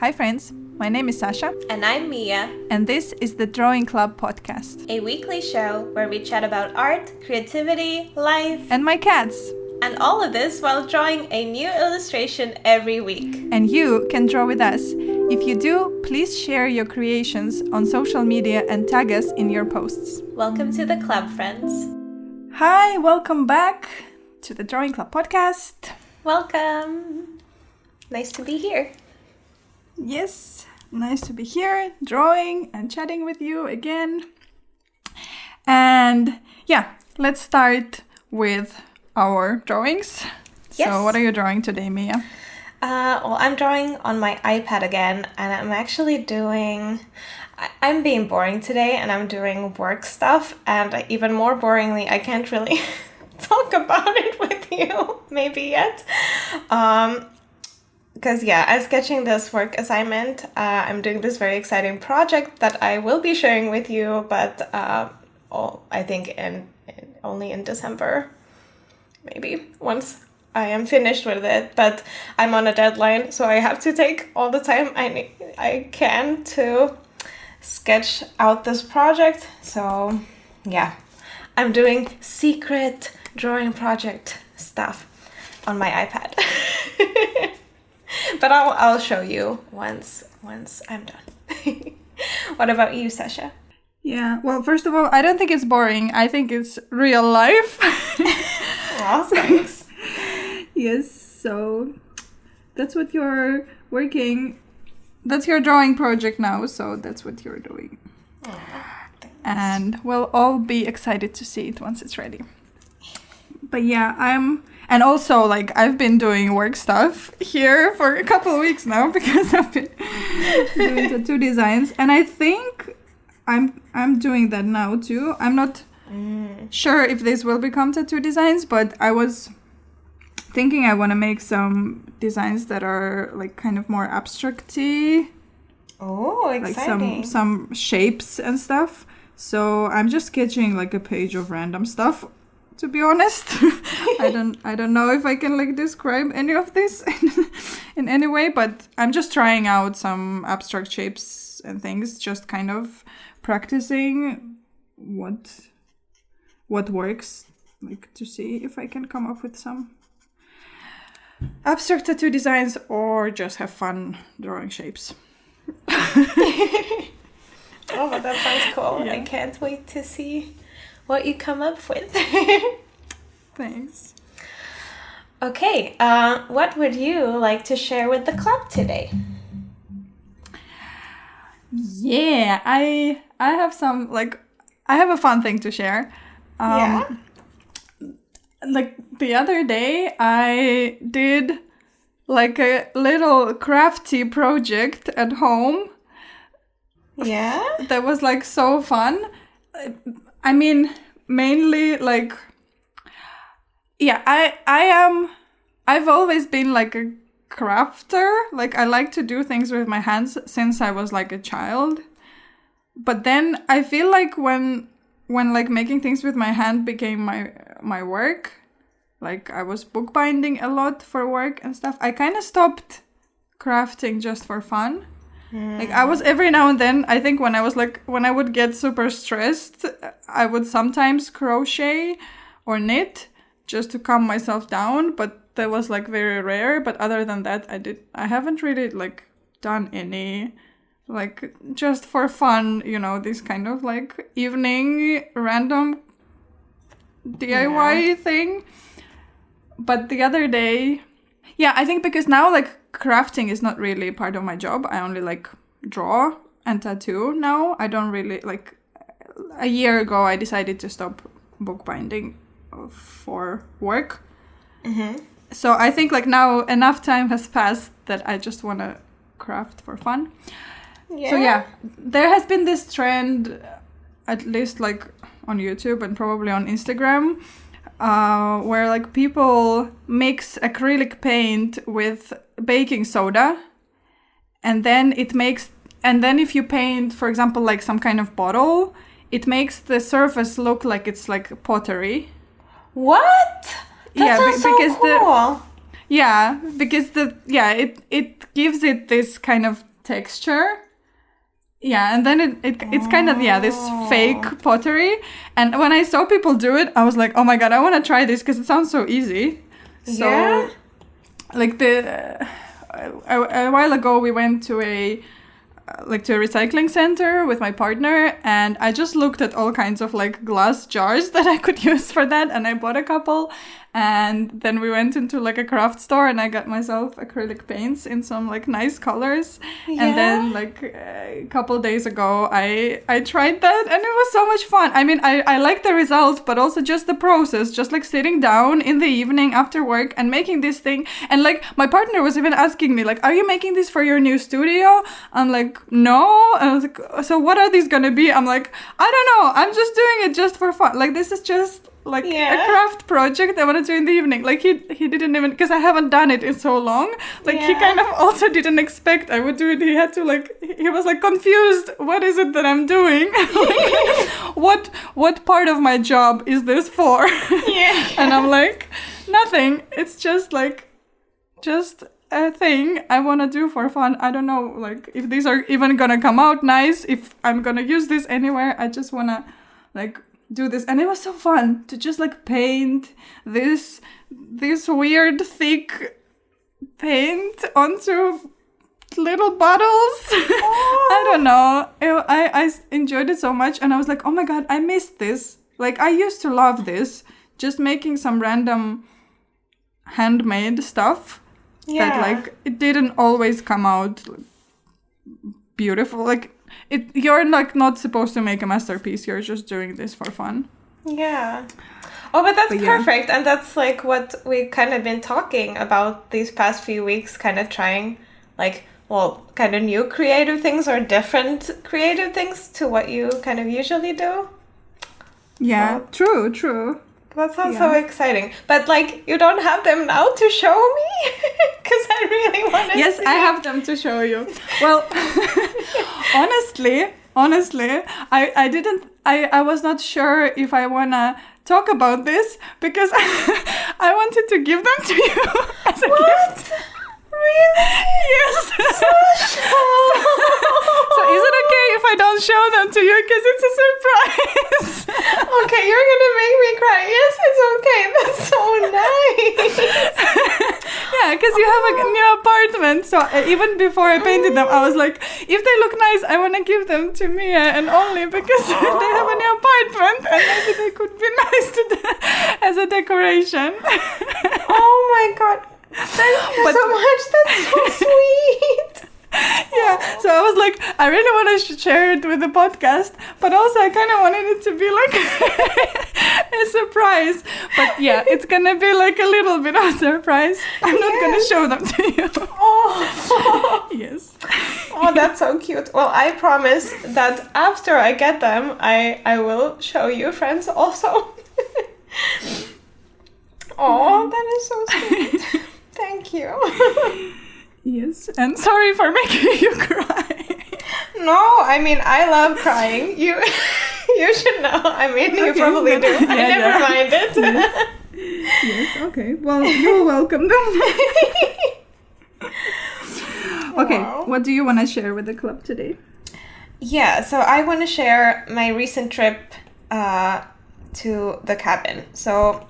Hi friends, my name is Sasha. And I'm Mia. And this is the Drawing Club podcast. A weekly show where we chat about art, creativity, life, and my cats. And all of this while drawing a new illustration every week. And you can draw with us. If you do, please share your creations on social media and tag us in your posts. Welcome to the club, friends. Hi, welcome back to the Drawing Club podcast. Welcome. Nice to be here. Yes, nice to be here, drawing and chatting with you again. And yeah, let's start with our drawings. Yes. So what are you drawing today, Mia? Well, I'm drawing on my iPad again, and I'm actually I'm being boring today, and I'm doing work stuff, and even more boringly, I can't really talk about it with you, maybe yet. Because I'm sketching this work assignment. I'm doing this very exciting project that I will be sharing with you, but I think only in December, maybe, once I am finished with it. But I'm on a deadline, so I have to take all the time I can to sketch out this project. So yeah, I'm doing secret drawing project stuff on my iPad. But I'll show you once I'm done. What about you, Sasha? Yeah, well, first of all, I don't think it's boring. I think it's real life. Well, thanks. Yes, so that's what you're working. That's your drawing project now, so that's what you're doing. Oh, and we'll all be excited to see it once it's ready. But yeah, and also, I've been doing work stuff here for a couple of weeks now because I've been doing tattoo designs. And I think I'm doing that now too. I'm not sure if this will become tattoo designs, but I was thinking I want to make some designs that are kind of more abstract-y. Oh, exciting. Some shapes and stuff. So I'm just sketching a page of random stuff. To be honest, I don't know if I can describe any of this in any way, but I'm just trying out some abstract shapes and things, just kind of practicing what works, to see if I can come up with some abstract tattoo designs or just have fun drawing shapes. Oh, that sounds cool. Yeah. I can't wait to see what you come up with. Thanks. Okay, what would you like to share with the club today? Yeah, I have some I have a fun thing to share. The other day I did a little crafty project at home. Yeah? That was so fun. I mean, mainly I've always been a crafter. I like to do things with my hands since I was a child. But then I feel when making things with my hand became my work, I was bookbinding a lot for work and stuff, I kind of stopped crafting just for fun. I was every now and then, I think when I would get super stressed, I would sometimes crochet or knit just to calm myself down, but that was very rare. But other than that, I haven't really done any just for fun, this kind of evening random DIY thing. But the other day, I think because now crafting is not really part of my job. I only draw and tattoo now. I don't really a year ago I decided to stop bookbinding for work. Mm-hmm. So I think now enough time has passed that I just want to craft for fun. Yeah. So there has been this trend, at least on YouTube and probably on Instagram, where people mix acrylic paint with baking soda, and then if you paint, for example, some kind of bottle, it makes the surface look like it's pottery. What? That sounds so cool. Yeah, because it gives it this kind of texture. Yeah, and then it's kind of, this fake pottery. And when I saw people do it, I was like, oh my god, I want to try this because it sounds so easy. So, like a while ago, we went to a recycling center with my partner, and I just looked at all kinds of like glass jars that I could use for that, and I bought a couple. And then we went into like a craft store, and I got myself acrylic paints in some like nice colors. And then like a couple days ago, I tried that, and it was so much fun. I mean, I like the result, but also just the process, just like sitting down in the evening after work and making this thing. And like my partner was even asking me like, are you making this for your new studio? I'm like, no. And I was like, so what are these gonna be? I'm like, I don't know. I'm just doing it just for fun. Like this is just like a craft project I want to do in the evening. Like he didn't even, because I haven't done it in so long, like he kind of also didn't expect I would do it. He had to like, he was like confused, what is it that I'm doing? Like, what part of my job is this for? And I'm like, nothing, it's just like just a thing I want to do for fun. I don't know like if these are even gonna come out nice, if I'm gonna use this anywhere. I just want to like do this, and it was so fun to just like paint this weird thick paint onto little bottles. I don't know, I enjoyed it so much, and I was like, oh my god, I missed this. Like I used to love this, just making some random handmade stuff that like it didn't always come out beautiful. Like you're like not supposed to make a masterpiece, you're just doing this for fun. Oh, but that's perfect. And that's like what we kind of been talking about these past few weeks, kind of trying like, well, kind of new creative things or different creative things to what you kind of usually do. True. That sounds so exciting. But like, you don't have them now to show me? Because I really want to see. Yes, I have them to show you. Well, honestly, I was not sure if I want to talk about this, because I wanted to give them to you as a gift. Really? Yes. So is it okay if I don't show them to you, because it's a surprise? Okay, you're gonna make me cry. Yes, it's okay. That's so nice. Yeah, because you have a new apartment. So even before I painted them, I was like, if they look nice, I want to give them to Mia, and only because they have a new apartment, and maybe they could be nice as a decoration. Oh my god. Thank you so much. That's so sweet. Yeah, so I was like, I really want to share it with the podcast, but also I kind of wanted it to be like a surprise. But yeah, it's gonna be like a little bit of a surprise. I'm not gonna show them to you. Oh, yes. Oh, that's so cute. Well, I promise that after I get them, I will show you friends also. Oh, that is so sweet. Thank you. Yes, and sorry for making you cry. No, I mean, I love crying. You should know. I mean, okay, you probably do. I never mind it. Yes, okay. Well, you're welcome then. Okay, wow. What do you want to share with the club today? Yeah, so I want to share my recent trip to the cabin. So,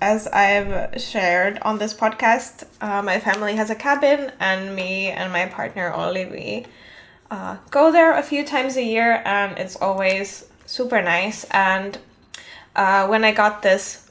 as I've shared on this podcast, my family has a cabin, and me and my partner Ollie, we go there a few times a year, and it's always super nice. And when I got this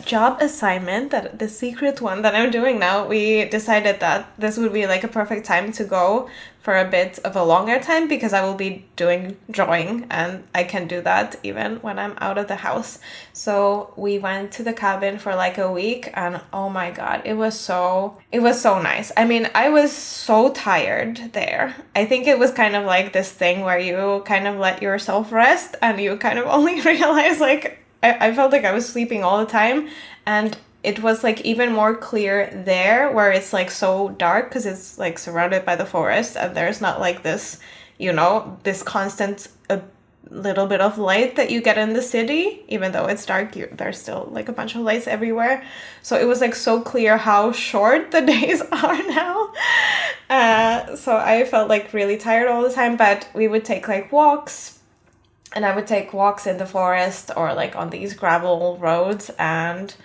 job assignment, that the secret one that I'm doing now, we decided that this would be like a perfect time to go for a bit of a longer time, because I will be doing drawing, and I can do that even when I'm out of the house. So we went to the cabin for like a week, and oh my god, it was so nice. I mean, I was so tired there. I think it was kind of like this thing where you kind of let yourself rest, and you kind of only realize like, I felt like I was sleeping all the time, and it was like even more clear there, where it's like so dark because it's like surrounded by the forest, and there's not like this, you know, this constant little bit of light that you get in the city. Even though it's dark, there's still like a bunch of lights everywhere. So it was like so clear how short the days are now. So I felt like really tired all the time, but we would take like walks, and I would take walks in the forest or like on these gravel roads, and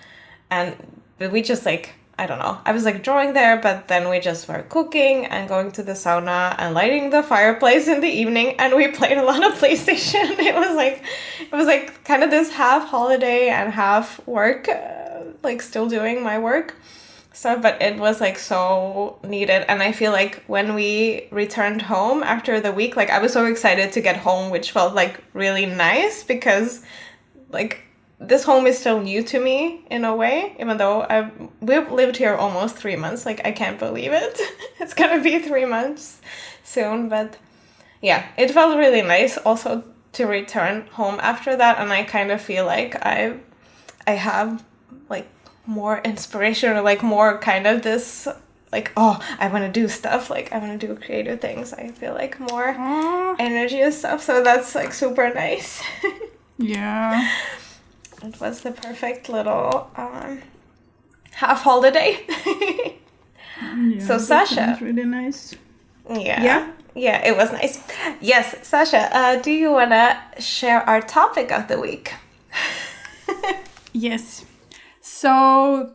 we just like, I don't know, I was like drawing there, but then we just were cooking and going to the sauna and lighting the fireplace in the evening, and we played a lot of PlayStation. It was like kind of this half holiday and half work, like still doing my work. So, but it was like so needed. And I feel like when we returned home after the week, like I was so excited to get home, which felt like really nice because like this home is still new to me in a way, even though we've lived here almost 3 months. Like I can't believe it. It's gonna be 3 months soon. But yeah, it felt really nice also to return home after that. And I kind of feel like I have like more inspiration, or like more kind of this like, oh, I want to do stuff, like I want to do creative things. I feel like more energy and stuff, so that's like super nice. Yeah, it was the perfect little half holiday. yeah, So Sasha, was really nice. Yeah, it was nice. Yes, Sasha, do you want to share our topic of the week? Yes. So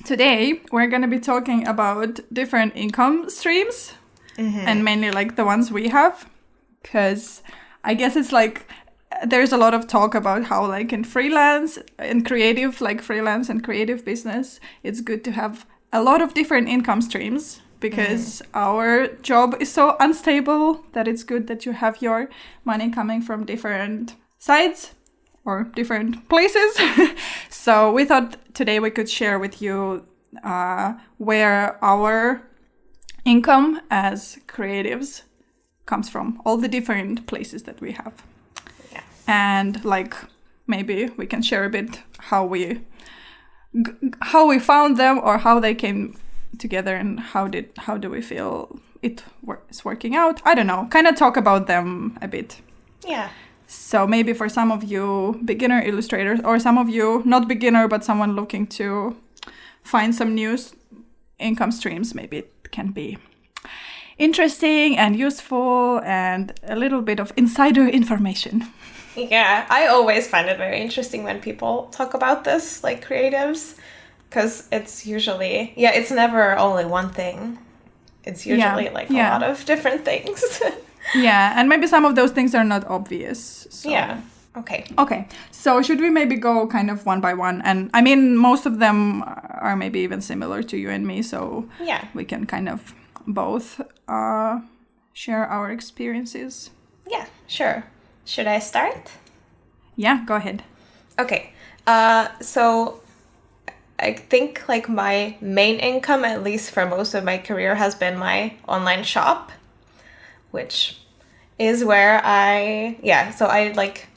today we're going to be talking about different income streams, and mainly like the ones we have, because I guess it's like there's a lot of talk about how like in freelance and creative, like freelance and creative business, it's good to have a lot of different income streams because our job is so unstable that it's good that you have your money coming from different sides or different places. So we thought today we could share with you where our income as creatives comes from, all the different places that we have. Yeah. And like maybe we can share a bit how we found them or how they came together and how do we feel it's working out. I don't know, kind of talk about them a bit. Yeah. So maybe for some of you beginner illustrators, or some of you not beginner but someone looking to find some new income streams, maybe it can be interesting and useful and a little bit of insider information. Yeah, I always find it very interesting when people talk about this, like creatives, because it's usually, it's never only one thing. It's usually a lot of different things. Yeah, and maybe some of those things are not obvious. So. Yeah. Okay. So should we maybe go kind of one by one? And I mean, most of them are maybe even similar to you and me, so we can kind of both share our experiences. Yeah, sure. Should I start? Yeah, go ahead. Okay. So I think like my main income, at least for most of my career, has been my online shop, which is where I like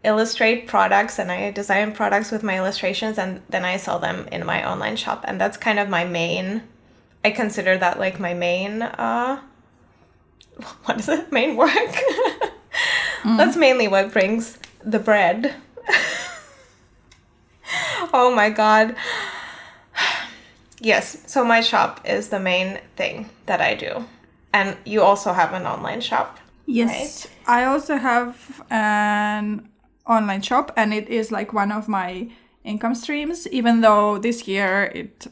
illustrate products and I design products with my illustrations, and then I sell them in my online shop. And that's kind of my main, I consider that like my main, what is it? Main work. That's mainly what brings the bread. Oh my God. Yes, so my shop is the main thing that I do. And you also have an online shop. Yes, right? I also have an online shop, and it is like one of my income streams, even though this year it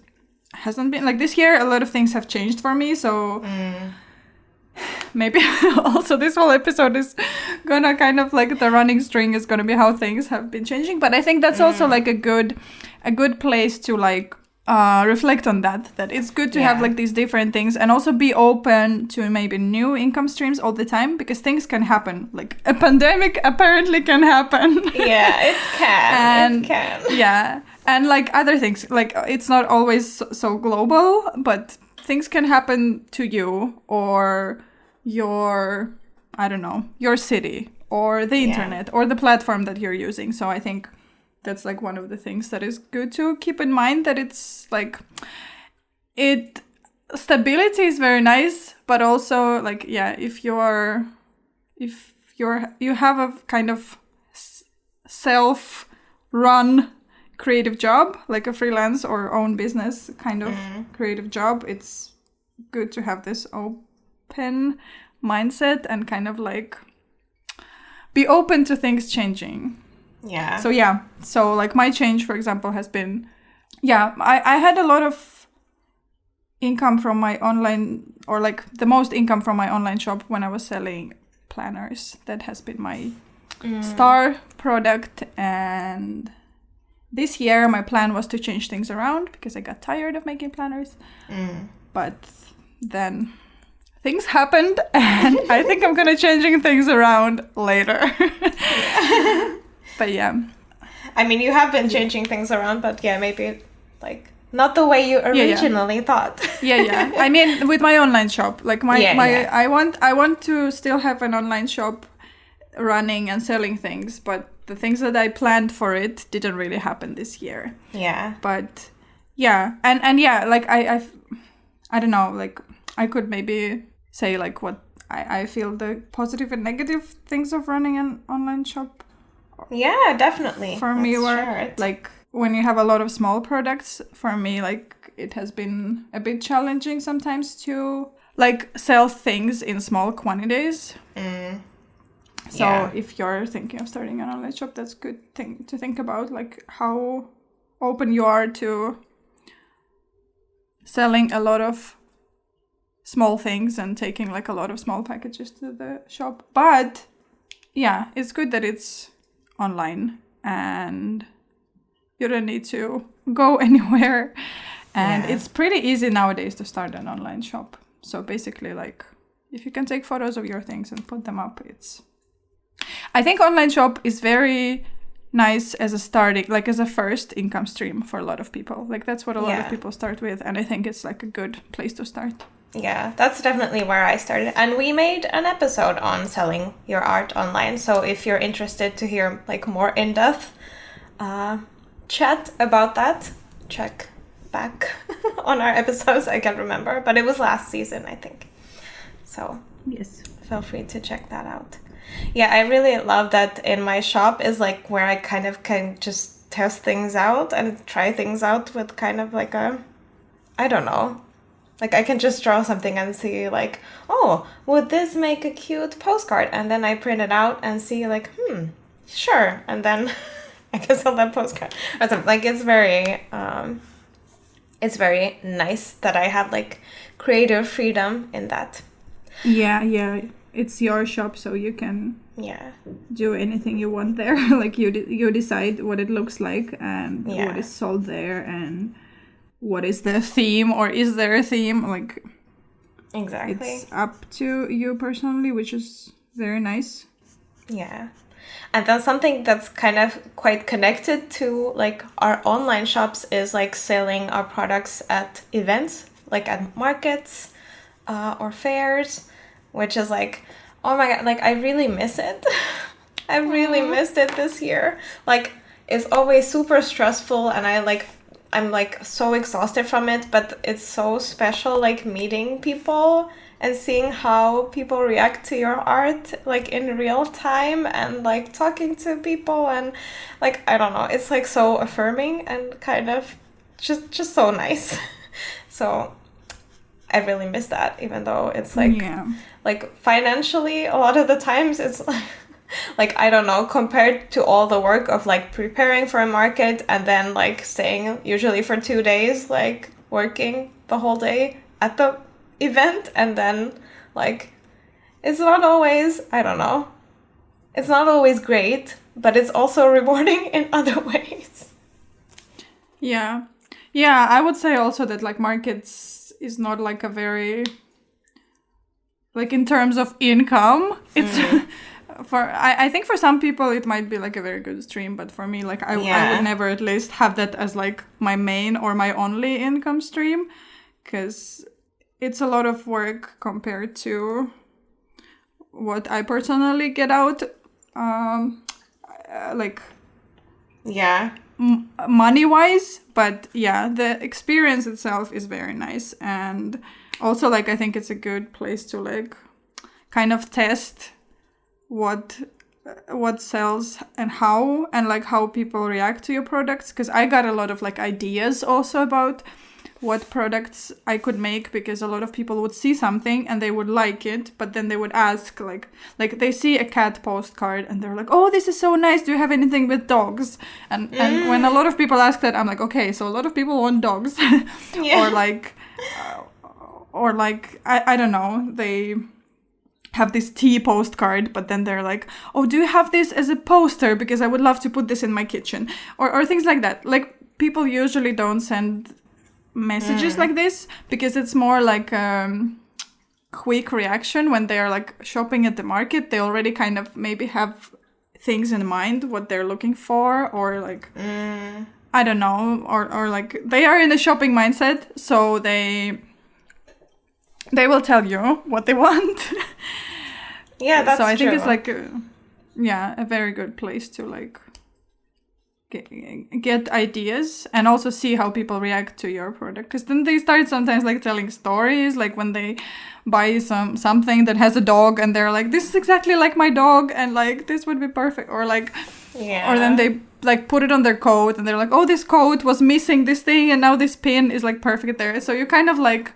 hasn't been like this year. A lot of things have changed for me, so maybe also this whole episode is gonna kind of like the running string is gonna be how things have been changing. But I think that's also like a good place to like reflect on that it's good to have like these different things, and also be open to maybe new income streams all the time, because things can happen. Like a pandemic apparently can happen. Yeah, it can. It can. Yeah, and like other things, like it's not always so global, but things can happen to you or your, I don't know, your city or the internet or the platform that you're using. So I think that's like one of the things that is good to keep in mind, that it's like stability is very nice, but also like, if you have a kind of self-run creative job, like a freelance or own business kind of creative job, it's good to have this open mindset and kind of like be open to things changing. Yeah. So like my change, for example, has been, I had a lot of income from my online, or like the most income from my online shop when I was selling planners. That has been my star product. And this year my plan was to change things around because I got tired of making planners. But then things happened, and I think I'm gonna changing things around later. But yeah. I mean, you have been changing things around, but yeah, maybe like not the way you originally thought. Yeah. I mean, with my online shop, like I want to still have an online shop running and selling things, but the things that I planned for it didn't really happen this year. Yeah. But yeah, and yeah, like I don't know, like I could maybe say like what I feel the positive and negative things of running an online shop. Yeah, definitely. For me, were like when you have a lot of small products, for me, like it has been a bit challenging sometimes to like sell things in small quantities. So if you're thinking of starting an online shop, that's a good thing to think about, like how open you are to selling a lot of small things and taking like a lot of small packages to the shop. But yeah, it's good that it's online and you don't need to go anywhere. And it's pretty easy nowadays to start an online shop. So basically, like if you can take photos of your things and put them up, I think online shop is very nice as a first income stream for a lot of people. Like that's what a lot of people start with, and I think it's like a good place to start. Yeah, that's definitely where I started. And we made an episode on selling your art online. So if you're interested to hear like more in-depth chat about that, check back on our episodes. I can't remember, but it was last season, I think. So yes, feel free to check that out. Yeah, I really love that in my shop is like where I kind of can just test things out and try things out with kind of like I don't know. Like I can just draw something and see like, oh, would this make a cute postcard? And then I print it out and see like, sure. And then I can sell that postcard. Or something. Like it's very nice that I have like creative freedom in that. Yeah. It's your shop, so you can do anything you want there. Like you decide what it looks like and what is sold there and what is the theme, or is there a theme? Like exactly, it's up to you personally, which is very nice. Yeah. And then something that's kind of quite connected to like our online shops is like selling our products at events, like at markets or fairs, which is like, oh my God, like I really miss it. I really missed it this year. Like it's always super stressful and I'm like so exhausted from it, but it's so special like meeting people and seeing how people react to your art like in real time and like talking to people and like I don't know, it's like so affirming and kind of just so nice. So I really miss that, even though it's like like financially a lot of the times it's like I don't know, compared to all the work of like preparing for a market and then like staying usually for 2 days, like working the whole day at the event, and then like it's not always, I don't know, it's not always great, but it's also rewarding in other ways. Yeah, I would say also that like markets is not like a very, like in terms of income, it's I think for some people it might be like a very good stream, but for me like I would never at least have that as like my main or my only income stream, because it's a lot of work compared to what I personally get out like money wise. But yeah, the experience itself is very nice, and also like I think it's a good place to like kind of test what sells and how people react to your products, because I got a lot of like ideas also about what products I could make, because a lot of people would see something and they would like it, but then they would ask, like they see a cat postcard and they're like, oh, this is so nice, do you have anything with dogs? And when a lot of people ask that, I'm like, okay, so a lot of people want dogs. Yeah. or like I don't know, they have this tea postcard, but then they're like, oh, do you have this as a poster, because I would love to put this in my kitchen, or things like that. Like, people usually don't send messages like this, because it's more like quick reaction. When they're like shopping at the market, they already kind of maybe have things in mind, what they're looking for, or like I don't know, or like they are in a shopping mindset, so they will tell you what they want. Yeah, that's so I true. think it's like a very good place to like get ideas, and also see how people react to your product, because then they start sometimes like telling stories, like when they buy something that has a dog and they're like, this is exactly like my dog, and like this would be perfect, or like or then they like put it on their coat and they're like, oh, this coat was missing this thing and now this pin is like perfect there. So you kind of like,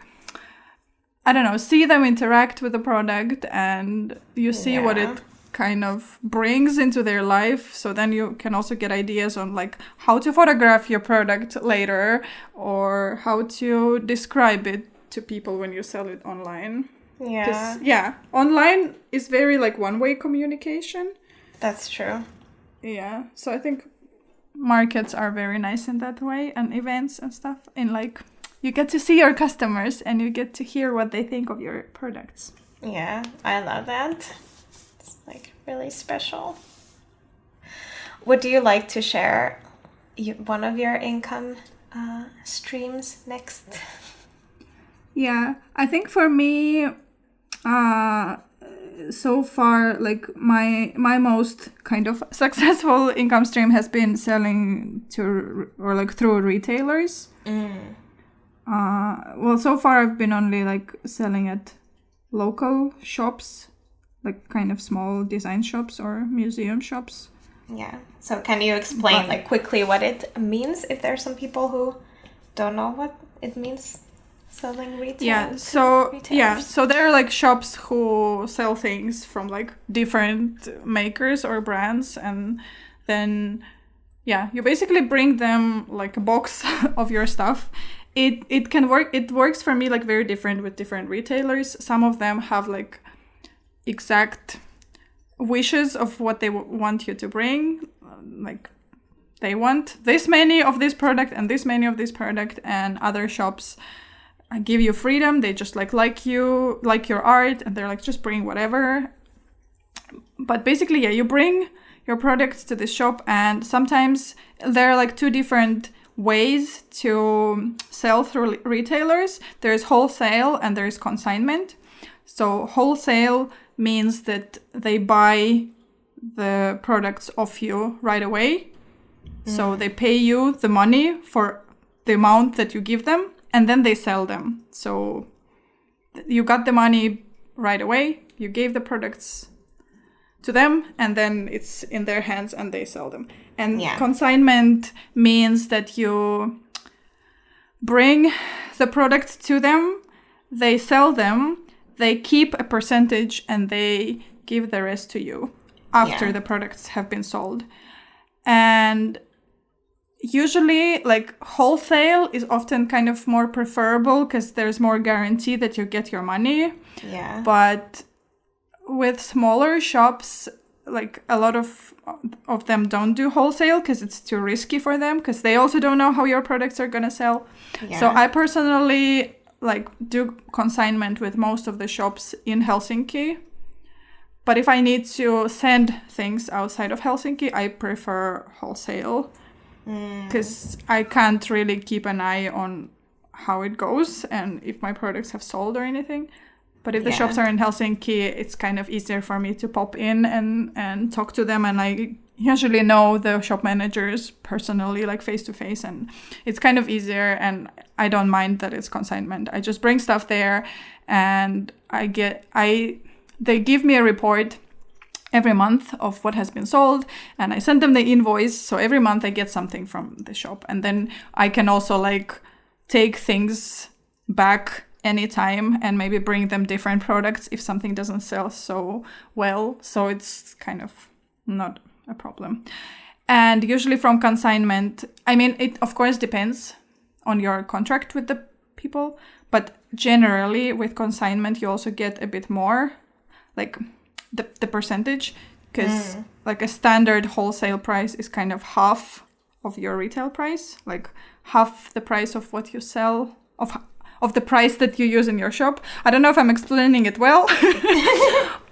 I don't know, see them interact with the product, and you see what it kind of brings into their life. So then you can also get ideas on like how to photograph your product later, or how to describe it to people when you sell it online. Yeah. Online is very like one-way communication. That's true. Yeah. So I think markets are very nice in that way, and events and stuff, in like you get to see your customers and you get to hear what they think of your products. Yeah, I love that. It's like really special. Would you like to share one of your income streams next? Yeah, I think for me, so far, like my most kind of successful income stream has been selling to, or like through retailers. Well, so far I've been only like selling at local shops, like kind of small design shops or museum shops. Yeah. So can you explain like quickly what it means, if there's some people who don't know what it means, selling retail? So there are like shops who sell things from like different makers or brands, and then you basically bring them like a box of your stuff. It can work. It works for me like very different with different retailers. Some of them have like exact wishes of what they want you to bring. Like they want this many of this product and this many of this product, and other shops give you freedom. They just like you, like your art, and they're like, just bring whatever. But basically, you bring your products to this shop, and sometimes there are like two different ways to sell through retailers. There's wholesale and there's consignment. So wholesale means that they buy the products off you right away. So they pay you the money for the amount that you give them, and then they sell them. So you got the money right away, you gave the products to them, and then it's in their hands and they sell them. And consignment means that you bring the product to them, they sell them, they keep a percentage, and they give the rest to you after the products have been sold. And usually, like, wholesale is often kind of more preferable because there's more guarantee that you get your money. Yeah. But with smaller shops, like, a lot of them don't do wholesale because it's too risky for them, because they also don't know how your products are going to sell. Yeah. So I personally, like, do consignment with most of the shops in Helsinki. But if I need to send things outside of Helsinki, I prefer wholesale. Because I can't really keep an eye on how it goes and if my products have sold or anything. But if the shops are in Helsinki, it's kind of easier for me to pop in and talk to them. And I usually know the shop managers personally, like face to face. And it's kind of easier, and I don't mind that it's consignment. I just bring stuff there, and they give me a report every month of what has been sold, and I send them the invoice. So every month I get something from the shop, and then I can also like take things back anytime and maybe bring them different products if something doesn't sell so well. So it's kind of not a problem. And usually from consignment, I mean, it of course depends on your contract with the people, but generally with consignment, you also get a bit more, like the percentage, because like a standard wholesale price is kind of half of your retail price, like half the price of what you sell, of the price that you use in your shop. I don't know if I'm explaining it well,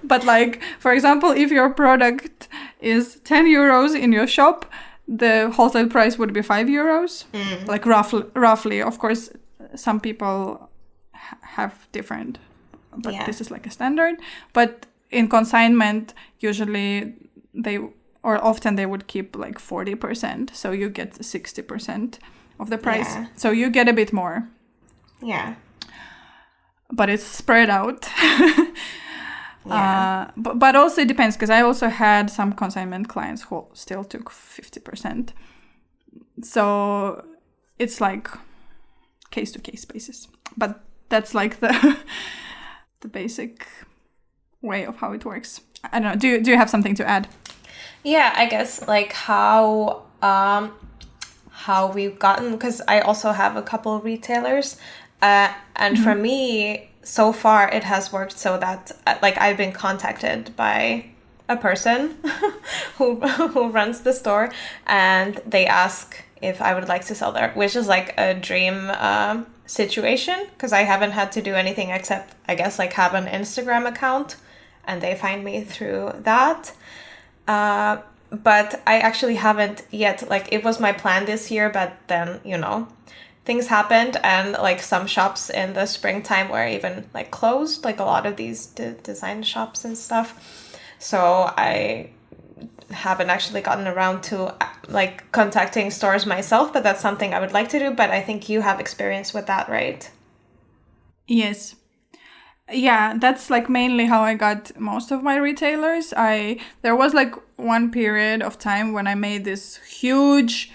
but like, for example, if your product is 10 euros in your shop, the wholesale price would be 5 euros, like roughly. Of course, some people have different, but this is like a standard. But in consignment, usually often they would keep like 40%. So you get 60% of the price. Yeah. So you get a bit more. Yeah. But it's spread out. But also it depends, because I also had some consignment clients who still took 50%. So it's like case-to-case basis. But that's like the basic way of how it works. I don't know. Do you have something to add? Yeah, I guess like how we've gotten, because I also have a couple of retailers, and for me, so far it has worked so that like I've been contacted by a person who runs the store, and they ask if I would like to sell there, which is like a dream situation, because I haven't had to do anything except, I guess, like have an Instagram account, and they find me through that. But I actually haven't yet, like it was my plan this year, but then, things happened, and like some shops in the springtime were even like closed, like a lot of these design shops and stuff. So I haven't actually gotten around to like contacting stores myself, but that's something I would like to do. But I think you have experience with that, right? Yes. Yeah, that's like mainly how I got most of my retailers. There was like one period of time when I made this huge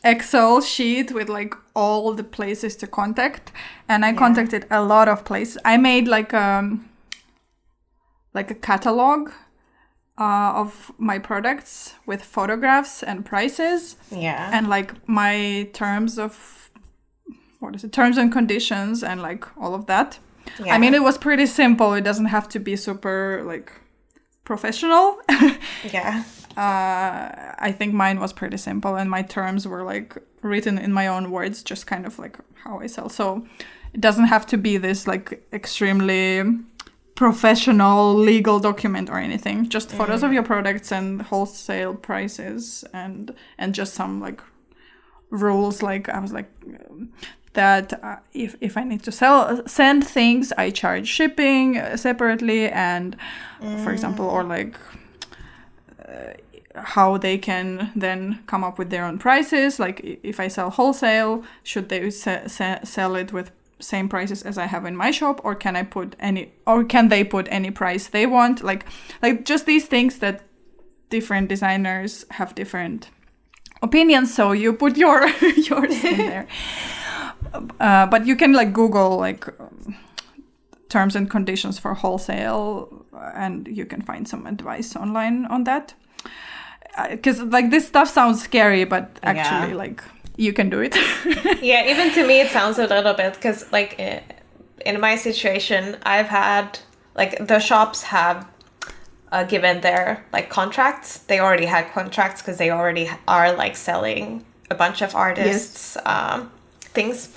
Excel sheet with like all the places to contact, and I contacted a lot of places. I made like a catalog of my products with photographs and prices. Yeah. And like my terms and conditions and like all of that. Yeah. I mean, it was pretty simple. It doesn't have to be super like professional. Yeah. I think mine was pretty simple, and my terms were like written in my own words, just kind of like how I sell. So it doesn't have to be this like extremely professional legal document or anything. Just photos of your products and wholesale prices and just some like rules. Like I was like that if I need to send things, I charge shipping separately, and for example, or like how they can then come up with their own prices. Like if I sell wholesale, should they sell it with same prices as I have in my shop, or can they put any price they want? Like just these things that different designers have different opinions, so you put yours in there. But you can like Google like terms and conditions for wholesale, and you can find some advice online on that. Because like this stuff sounds scary, but actually like you can do it. Yeah, even to me it sounds a little bit, because like in my situation, I've had like the shops have given their like contracts. They already had contracts because they already are like selling a bunch of artists things.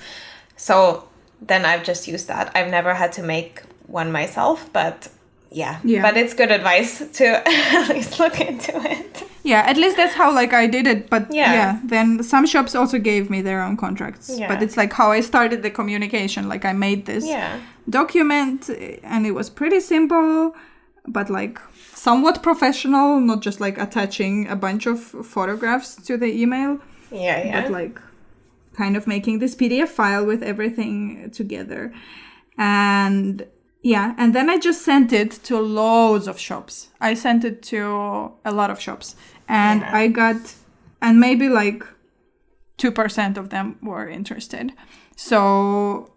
So then I've just used that. I've never had to make one myself, but yeah. But it's good advice to at least look into it. Yeah, at least that's how like I did it. But then some shops also gave me their own contracts. Yeah. But it's like how I started the communication. Like I made this document, and it was pretty simple, but like somewhat professional, not just like attaching a bunch of photographs to the email. Yeah. But like kind of making this PDF file with everything together. And and then I just sent it to loads of shops. I sent it to a lot of shops. And I got, and maybe like 2% of them were interested. So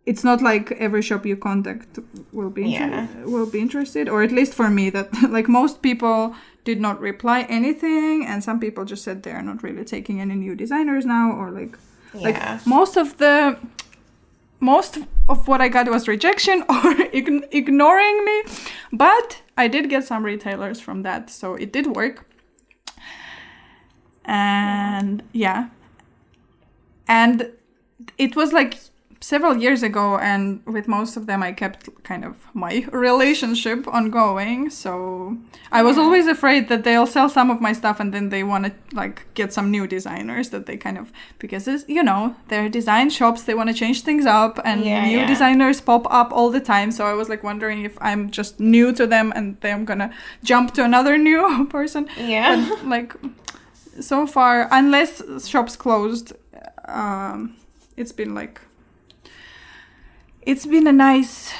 it's not like every shop you contact will be interested, or at least for me, that like most people did not reply anything, and some people just said they're not really taking any new designers now, or like most of what I got was rejection or ignoring me, but I did get some retailers from that, so it did work. And and it was like several years ago, and with most of them I kept kind of my relationship ongoing, so I was always afraid that they'll sell some of my stuff and then they want to like get some new designers that they kind of, because it's, you know, they're design shops, they want to change things up, and new designers pop up all the time, so I was like wondering if I'm just new to them and I'm gonna jump to another new person. But like so far, unless shops closed, it's been a nice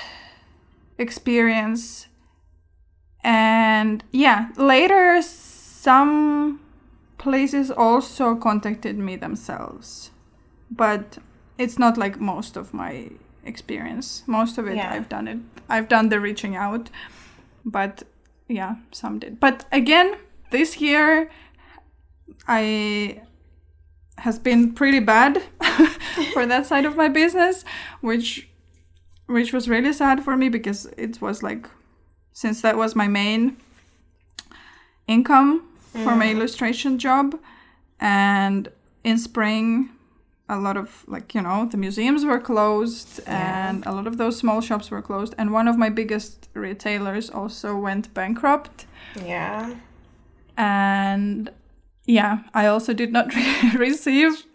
experience. And later some places also contacted me themselves, but it's not like most of my experience. Most of it I've done the reaching out, but some did. But again, this year has been pretty bad for that side of my business, which was really sad for me, because it was like, since that was my main income for my illustration job, and in spring a lot of, like, you know, the museums were closed and a lot of those small shops were closed, and one of my biggest retailers also went bankrupt. And I also did not receive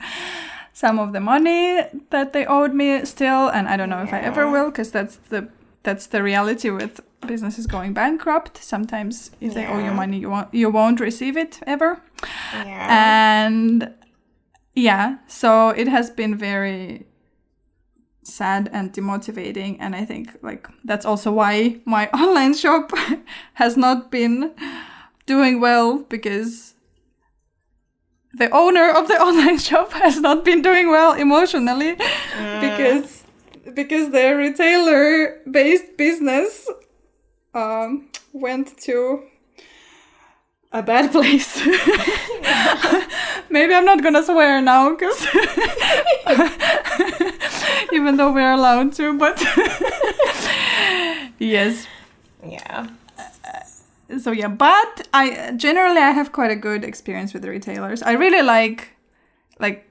some of the money that they owed me still, and I don't know if I ever will, because that's the reality with businesses going bankrupt. Sometimes if they owe you money, you won't receive it ever. And so it has been very sad and demotivating, and I think like that's also why my online shop has not been doing well, because the owner of the online shop has not been doing well emotionally, because their retailer-based business went to a bad place. Maybe I'm not gonna swear now, because even though we're allowed to, but yes. So but I generally have quite a good experience with the retailers. I really like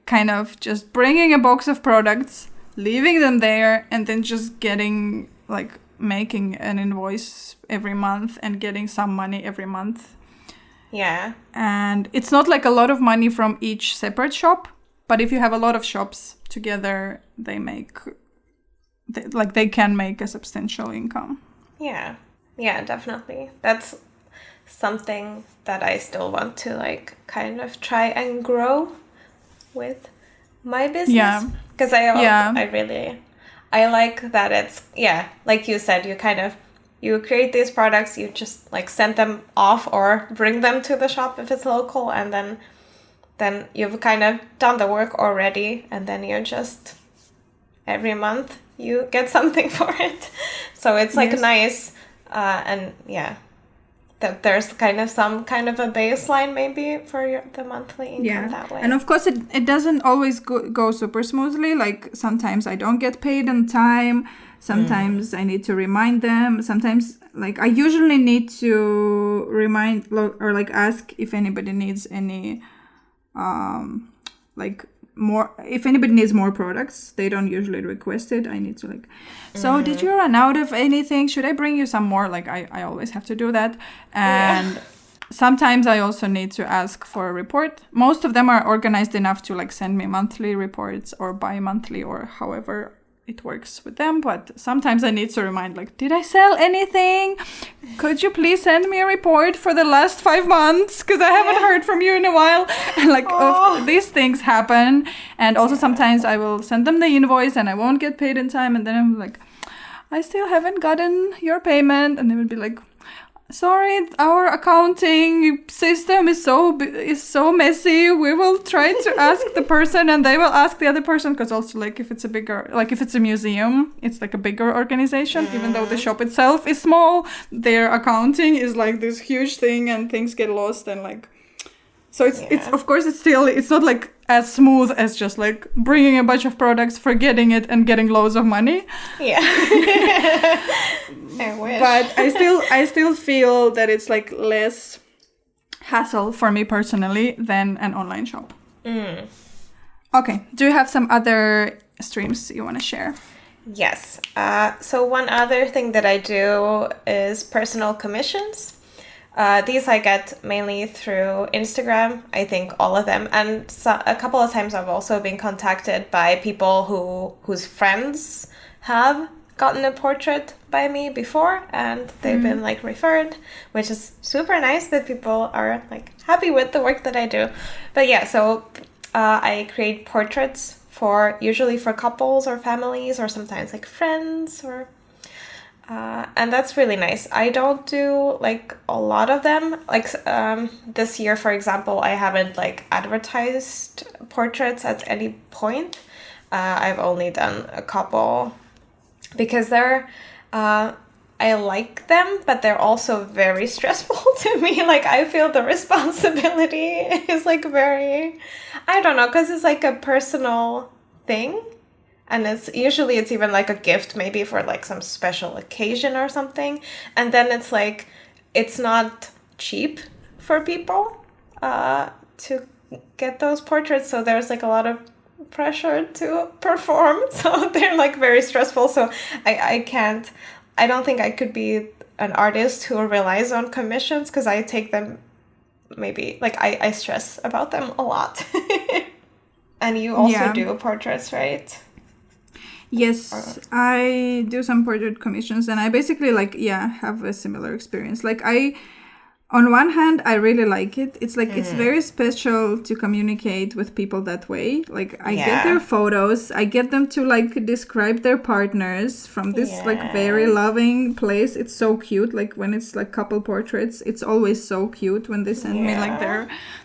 kind of just bringing a box of products, leaving them there, and then just getting like making an invoice every month and getting some money every month. And it's not like a lot of money from each separate shop, but if you have a lot of shops together, they can make a substantial income. Definitely. That's something that I still want to like kind of try and grow with my business, because I like that it's like you said, you create these products, you just like send them off or bring them to the shop if it's local, and then you've kind of done the work already, and then you're just every month you get something for it. So it's like nice, and that there's kind of some kind of a baseline maybe for the monthly income that way. And of course it doesn't always go super smoothly. Like sometimes I don't get paid on time, sometimes I need to remind them, sometimes like I usually need to remind or like ask if anybody needs any if anybody needs more products. They don't usually request it. I need to like, so did you run out of anything? Should I bring you some more? Like I always have to do that. And sometimes I also need to ask for a report. Most of them are organized enough to like send me monthly reports or bi-monthly or however it works with them. But sometimes I need to remind, like, did I sell anything? Could you please send me a report for the last 5 months? Because I haven't heard from you in a while. And like, these things happen. And also sometimes I will send them the invoice and I won't get paid in time. And then I'm like, I still haven't gotten your payment. And they would be like, sorry, our accounting system is so messy. We will try to ask the person, and they will ask the other person. Because also, like, if it's a museum, it's like a bigger organization. Even though the shop itself is small, their accounting is like this huge thing, and things get lost and like. So it's of course it's not like as smooth as just like bringing a bunch of products, forgetting it, and getting loads of money. Yeah. I wish. But I still feel that it's like less hassle for me personally than an online shop. Okay. Do you have some other streams you want to share? Yes. So one other thing that I do is personal commissions. These I get mainly through Instagram, I think all of them. And a couple of times I've also been contacted by people whose friends have gotten a portrait by me before, and they've been like referred, which is super nice that people are like happy with the work that I do. But yeah, so I create portraits usually for couples or families, or sometimes like friends, or and that's really nice. I don't do like a lot of them. Like this year, for example, I haven't like advertised portraits at any point. I've only done a couple because I like them, but they're also very stressful to me. Like, I feel the responsibility is like very, I don't know, because it's like a personal thing. And it's even like a gift, maybe for like some special occasion or something. And then it's like, it's not cheap for people to get those portraits. So there's like a lot of pressure to perform. So they're like very stressful. So I don't think I could be an artist who relies on commissions, because I take them maybe, like I stress about them a lot. And you also do portraits, right? Yes, I do some portrait commissions, and I basically have a similar experience. Like on one hand, I really like it. It's like it's very special to communicate with people that way. Like I get their photos, I get them to like describe their partners from this like very loving place. It's so cute. Like when it's like couple portraits, it's always so cute when they send me like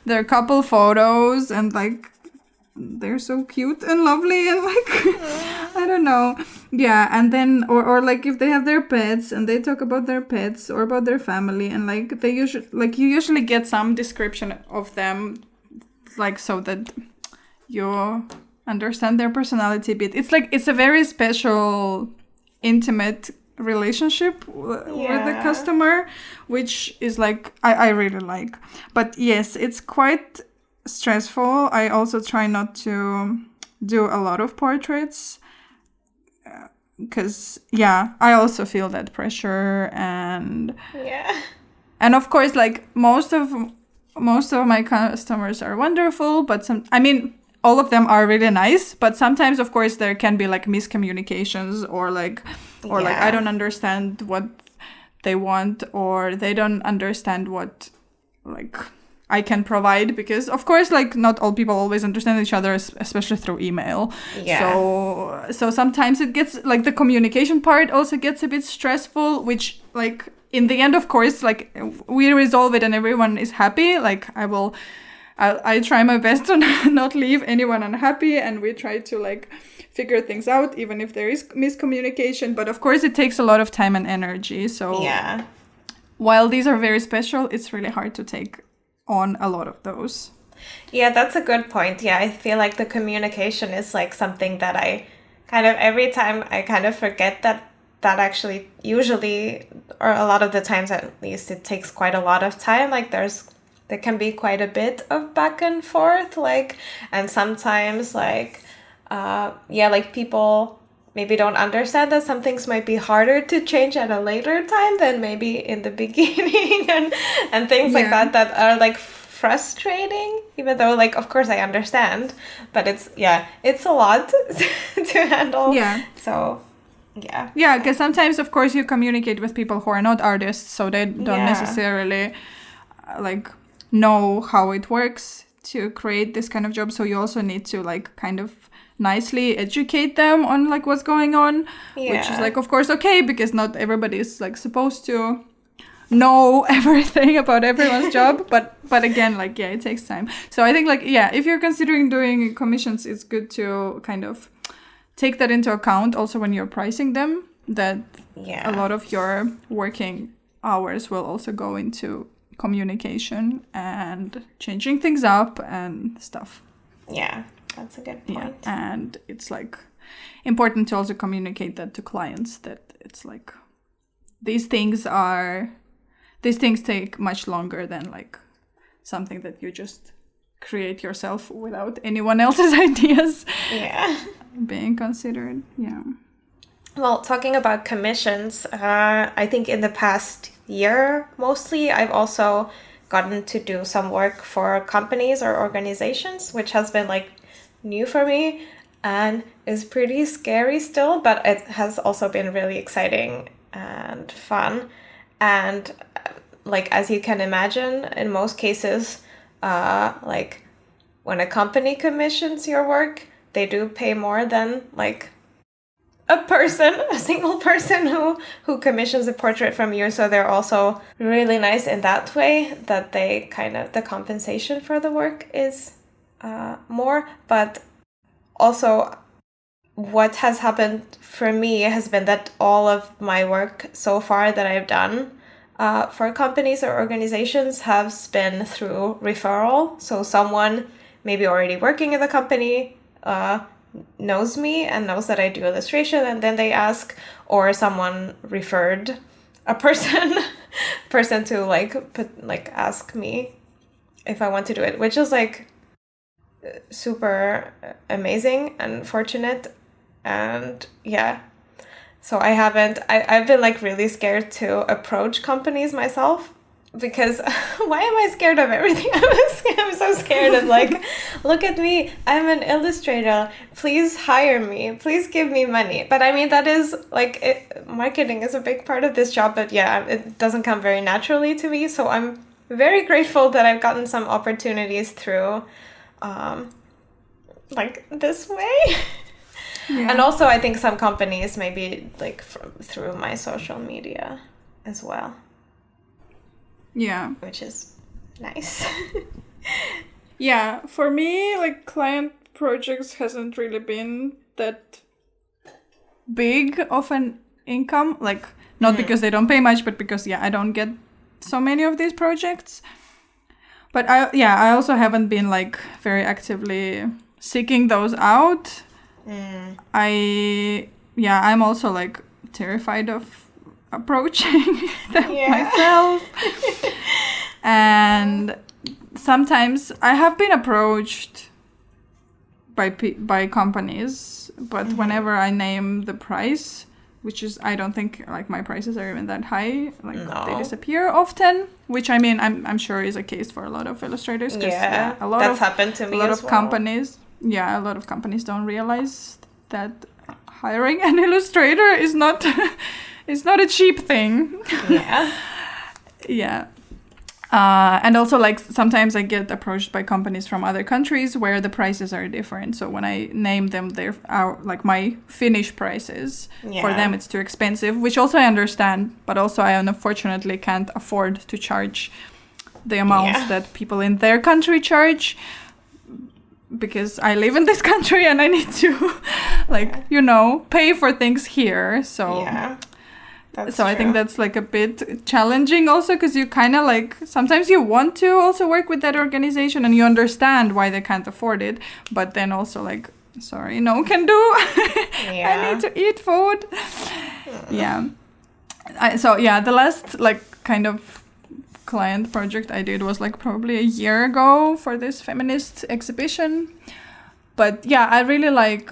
their couple photos, and like they're so cute and lovely, and like I don't know, and then or like if they have their pets and they talk about their pets or about their family, and like you usually get some description of them, like so that you understand their personality a bit. It's like it's a very special, intimate relationship with the customer, which is like I really like. But yes, it's quite stressful. I also try not to do a lot of portraits because I also feel that pressure, and of course like most of my customers are wonderful, but all of them are really nice, but sometimes of course there can be like miscommunications, or like I don't understand what they want, or they don't understand what like I can provide, because of course like not all people always understand each other, especially through email. So sometimes it gets like the communication part also gets a bit stressful, which like in the end of course like we resolve it and everyone is happy. Like I try my best to not leave anyone unhappy, and we try to like figure things out even if there is miscommunication, but of course it takes a lot of time and energy. So while these are very special, it's really hard to take on a lot of those. Yeah, that's a good point. Yeah, I feel like the communication is like something that I kind of every time I kind of forget that actually usually, or a lot of the times at least, it takes quite a lot of time. Like there can be quite a bit of back and forth, like, and sometimes like like people maybe don't understand that some things might be harder to change at a later time than maybe in the beginning, and things like that are like frustrating, even though like of course I understand, but it's a lot to handle. So because sometimes of course you communicate with people who are not artists, so they don't necessarily like know how it works to create this kind of job, so you also need to like kind of nicely educate them on like what's going on, which is like of course okay, because not everybody is like supposed to know everything about everyone's job, but again, like, yeah, it takes time. So I think, like, yeah, if you're considering doing commissions, it's good to kind of take that into account also when you're pricing them, that a lot of your working hours will also go into communication and changing things up and stuff. Yeah, that's a good point. Yeah, and it's like important to also communicate that to clients, that it's like these things take much longer than like something that you just create yourself without anyone else's ideas being considered. Yeah. Well, talking about commissions, I think in the past year, mostly, I've also gotten to do some work for companies or organizations, which has been like new for me and is pretty scary still, but it has also been really exciting and fun. And like, as you can imagine, in most cases, like when a company commissions your work, they do pay more than like a single person who commissions a portrait from you. So they're also really nice in that way, that they kind of, the compensation for the work is more. But also what has happened for me has been that all of my work so far that I've done for companies or organizations has been through referral. So someone maybe already working in the company knows me and knows that I do illustration, and then they ask, or someone referred a person to like ask me if I want to do it, which is like super amazing and fortunate. And yeah, so I've been like really scared to approach companies myself, because why am I scared of everything? I'm so scared of like, look at me, I'm an illustrator, please hire me, please give me money. But I mean, that is like, marketing is a big part of this job, but yeah, it doesn't come very naturally to me. So I'm very grateful that I've gotten some opportunities through like this way. Yeah. And also I think some companies maybe like through my social media as well. Yeah. Which is nice. Yeah, for me, like, client projects hasn't really been that big of an income. Like, not because they don't pay much, but because, I don't get so many of these projects. But I also haven't been like very actively seeking those out. I'm also like terrified of approaching them myself. And sometimes I have been approached by companies, but whenever I name the price, which is, I don't think like my prices are even that high, like they disappear often, which I mean I'm sure is a case for a lot of illustrators, because that's happened to me. A lot of companies don't realize that hiring an illustrator is not it's not a cheap thing. And also, like, sometimes I get approached by companies from other countries where the prices are different. So when I name them, they're like my Finnish prices. For them, it's too expensive, which also I understand. But also, I unfortunately can't afford to charge the amounts that people in their country charge, because I live in this country and I need to, pay for things here. So. So I think that's like a bit challenging also, because you kind of like, sometimes you want to also work with that organization and you understand why they can't afford it, but then also like, sorry, no one can do. I need to eat food. The last like kind of client project I did was like probably a year ago for this feminist exhibition. But I really like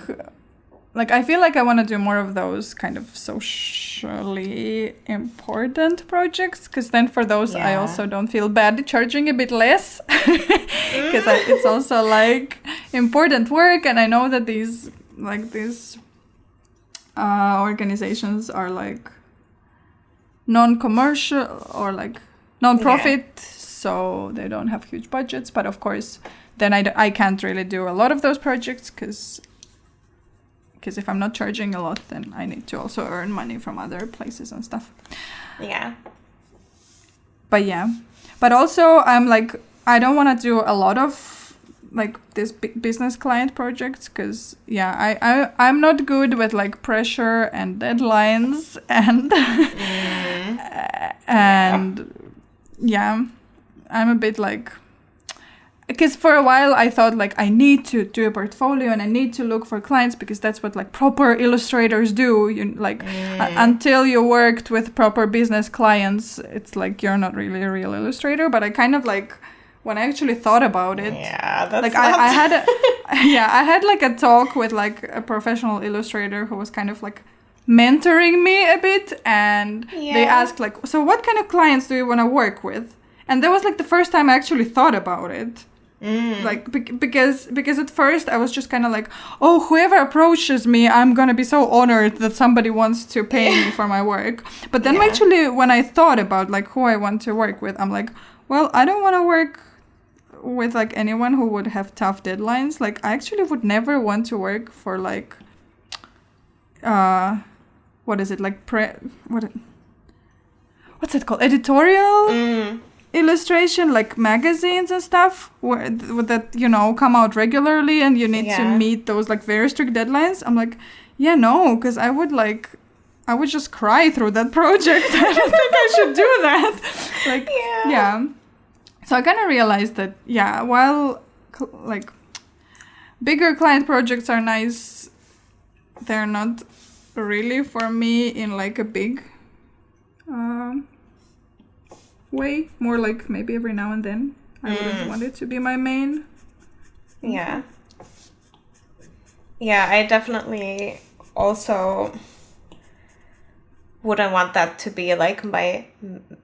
I feel like I want to do more of those kind of socially important projects, because then for those I also don't feel bad charging a bit less, because it's also like important work, and I know that these organizations are like non-commercial or like non-profit, so they don't have huge budgets. But of course, then I can't really do a lot of those projects, because if I'm not charging a lot, then I need to also earn money from other places and stuff. But yeah. But also I'm like, I don't want to do a lot of like this big business client projects because I'm not good with like pressure and deadlines and I'm a bit like, because for a while I thought like I need to do a portfolio and I need to look for clients because that's what like proper illustrators do. You like until you worked with proper business clients, it's like you're not really a real illustrator. But I kind of like, when I actually thought about it, that's like I had like a talk with like a professional illustrator who was kind of like mentoring me a bit, and they asked like, so what kind of clients do you want to work with? And that was like the first time I actually thought about it. Like because at first I was just kind of like, oh, whoever approaches me, I'm gonna be so honored that somebody wants to pay me for my work. But then actually when I thought about like who I want to work with, I'm like, well, I don't want to work with like anyone who would have tough deadlines. Like I actually would never want to work for like what is it, like what's it called, editorial illustration, like magazines and stuff that you know come out regularly and you need to meet those like very strict deadlines. I'm like, no, because I would just cry through that project. I don't think I should do that. Like so I kind of realized that while like bigger client projects are nice, they're not really for me in like a big way. More like maybe every now and then. I wouldn't want it to be my main. Yeah, I definitely also wouldn't want that to be like my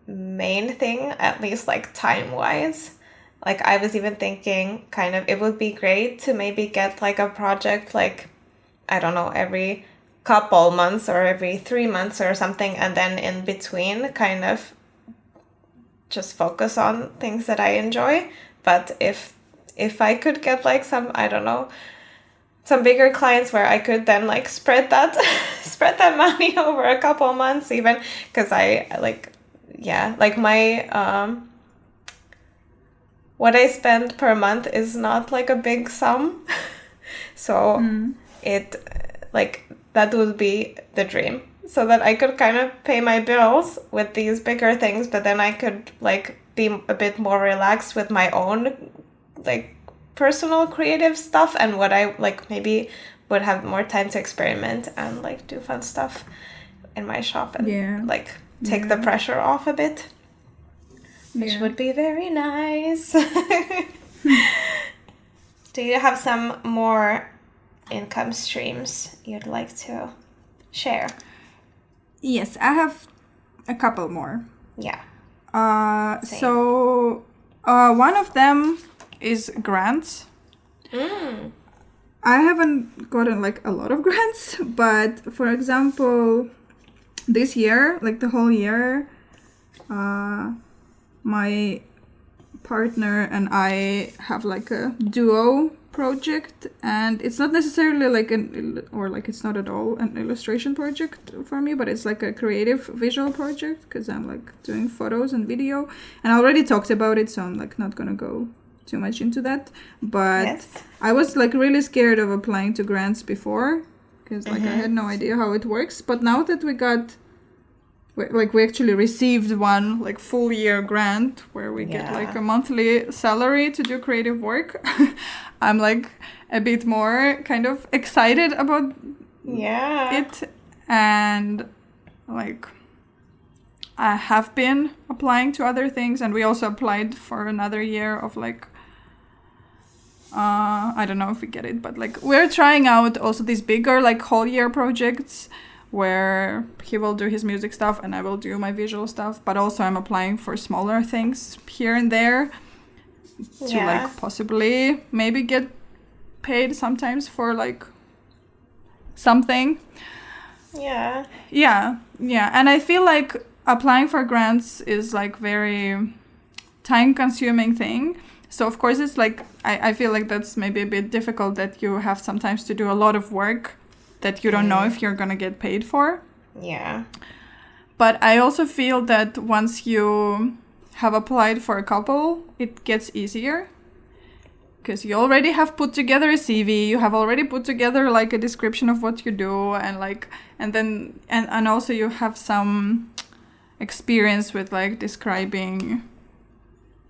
main thing, at least like time-wise. Like I was even thinking kind of it would be great to maybe get like a project like, I don't know, every couple months or every 3 months or something, and then in between kind of just focus on things that I enjoy. But if I could get like some, I don't know, some bigger clients where I could then like spread that money over a couple months even, because I like my what I spend per month is not like a big sum. So it like that would be the dream, so that I could kind of pay my bills with these bigger things, but then I could like be a bit more relaxed with my own like personal creative stuff, and what I like maybe would have more time to experiment and like do fun stuff in my shop and like take the pressure off a bit, which would be very nice. Do you have some more income streams you'd like to share? Yes, I have a couple more. Yeah. So one of them is grants. I haven't gotten like a lot of grants, but for example, this year, like the whole year, my partner and I have like a duo project, and it's not necessarily like it's not at all an illustration project for me, but it's like a creative visual project because I'm like doing photos and video, and I already talked about it, so I'm like not gonna go too much into that. But I was like really scared of applying to grants before because like I had no idea how it works, but now that we actually received one like full year grant where we get like a monthly salary to do creative work, I'm like a bit more kind of excited about it. And like I have been applying to other things, and we also applied for another year of like I don't know if we get it, but like we're trying out also these bigger like whole year projects where he will do his music stuff and I will do my visual stuff, but also I'm applying for smaller things here and there to like possibly maybe get paid sometimes for like something. Yeah, and I feel like applying for grants is like very time consuming thing. So of course it's like I feel like that's maybe a bit difficult, that you have sometimes to do a lot of work that you don't know if you're gonna get paid for. Yeah. But I also feel that once you have applied for a couple, it gets easier. Because you already have put together a CV, you have already put together like a description of what you do, and also you have some experience with like describing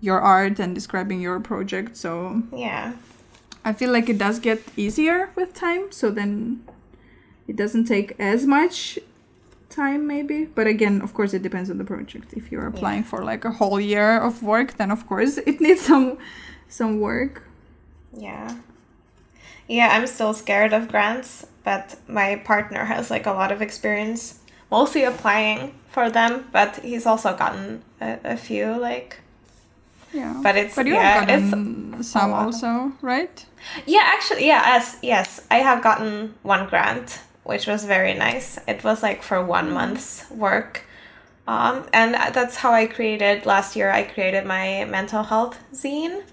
your art and describing your project. So yeah, I feel like it does get easier with time. So then it doesn't take as much time maybe. But again, of course, it depends on the project. If you're applying for like a whole year of work, then of course it needs some work. Yeah, I'm still scared of grants, but my partner has like a lot of experience mostly applying for them, but he's also gotten a few like but you have gotten some also, right? Yeah, actually, yes, I have gotten one grant, which was very nice. It was like for 1 month's work. And that's how I created last year. I created my mental health zine,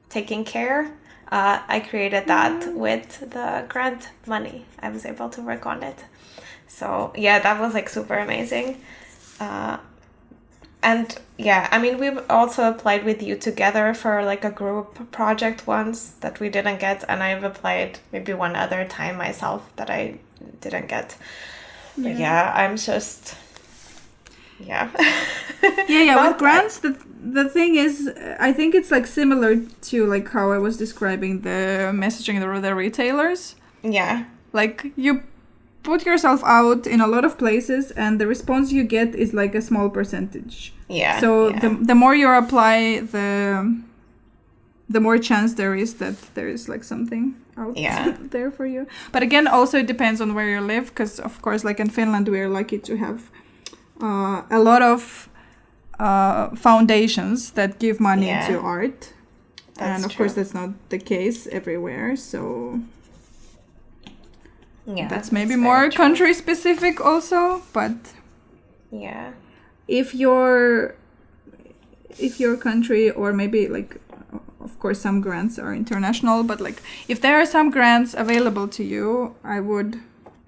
Taking Care. I created that with the grant money. I was able to work on it. So yeah, that was like super amazing. And yeah, I mean, we've also applied with you together for like a group project once that we didn't get. And I've applied maybe one other time myself that I didn't get. But yeah, I'm just... Yeah. With grants, the thing is, I think it's like similar to like how I was describing the messaging the retailers. Yeah. Like you put yourself out in a lot of places and the response you get is like a small percentage. Yeah. So the more you apply, the more chance there is that there is like something out there for you. But again, also it depends on where you live, because of course, like in Finland, we are lucky to have a lot of foundations that give money to art. And of course, that's not the case everywhere. So that's maybe more country specific also. But if your country, or maybe like, of course, some grants are international, but like if there are some grants available to you, I would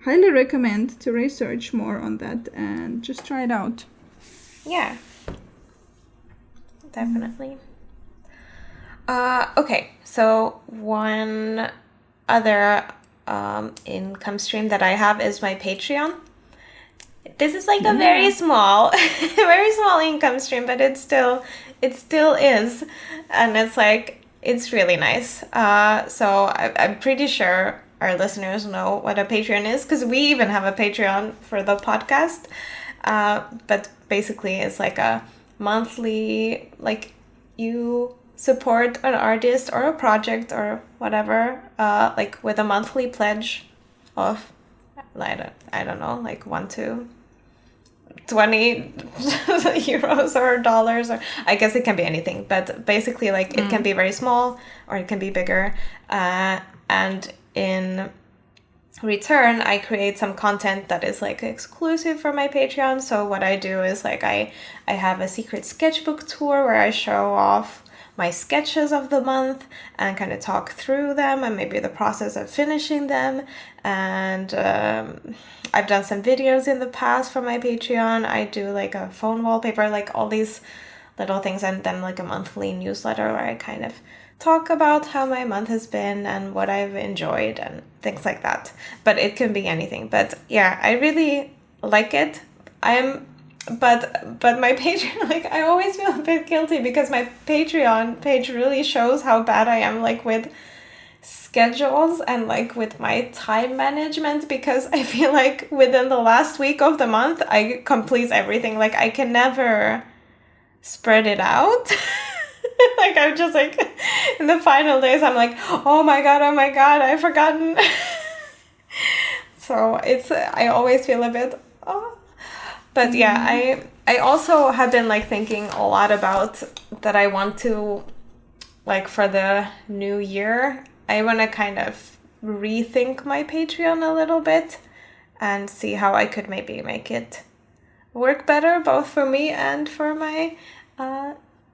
highly recommend to research more on that and just try it out. Yeah, definitely. Okay, so one other income stream that I have is my Patreon. This is like a very small income stream, but it still is, and it's like, it's really nice. So I'm pretty sure our listeners know what a Patreon is, because we even have a Patreon for the podcast. But basically it's like a monthly, like you support an artist or a project or whatever, like with a monthly pledge of, I don't know, like 1 to 20 euros or dollars, or I guess it can be anything, but basically like it can be very small or it can be bigger, and in return I create some content that is like exclusive for my Patreon. So what I do is like I have a secret sketchbook tour where I show off my sketches of the month and kind of talk through them and maybe the process of finishing them. And I've done some videos in the past for my Patreon. I do like a phone wallpaper, like all these little things, and then like a monthly newsletter where I kind of talk about how my month has been and what I've enjoyed and things like that. But it can be anything. But yeah, I really like it. But my Patreon, like, I always feel a bit guilty because my Patreon page really shows how bad I am, like, with schedules and, like, with my time management, because I feel like within the last week of the month, I complete everything. Like, I can never spread it out. Like, I'm just, like, in the final days, I'm like, oh my god, I've forgotten. So I always feel a bit, But yeah, I also have been like thinking a lot about that I want to, like, for the new year, I want to kind of rethink my Patreon a little bit and see how I could maybe make it work better, both for me and for my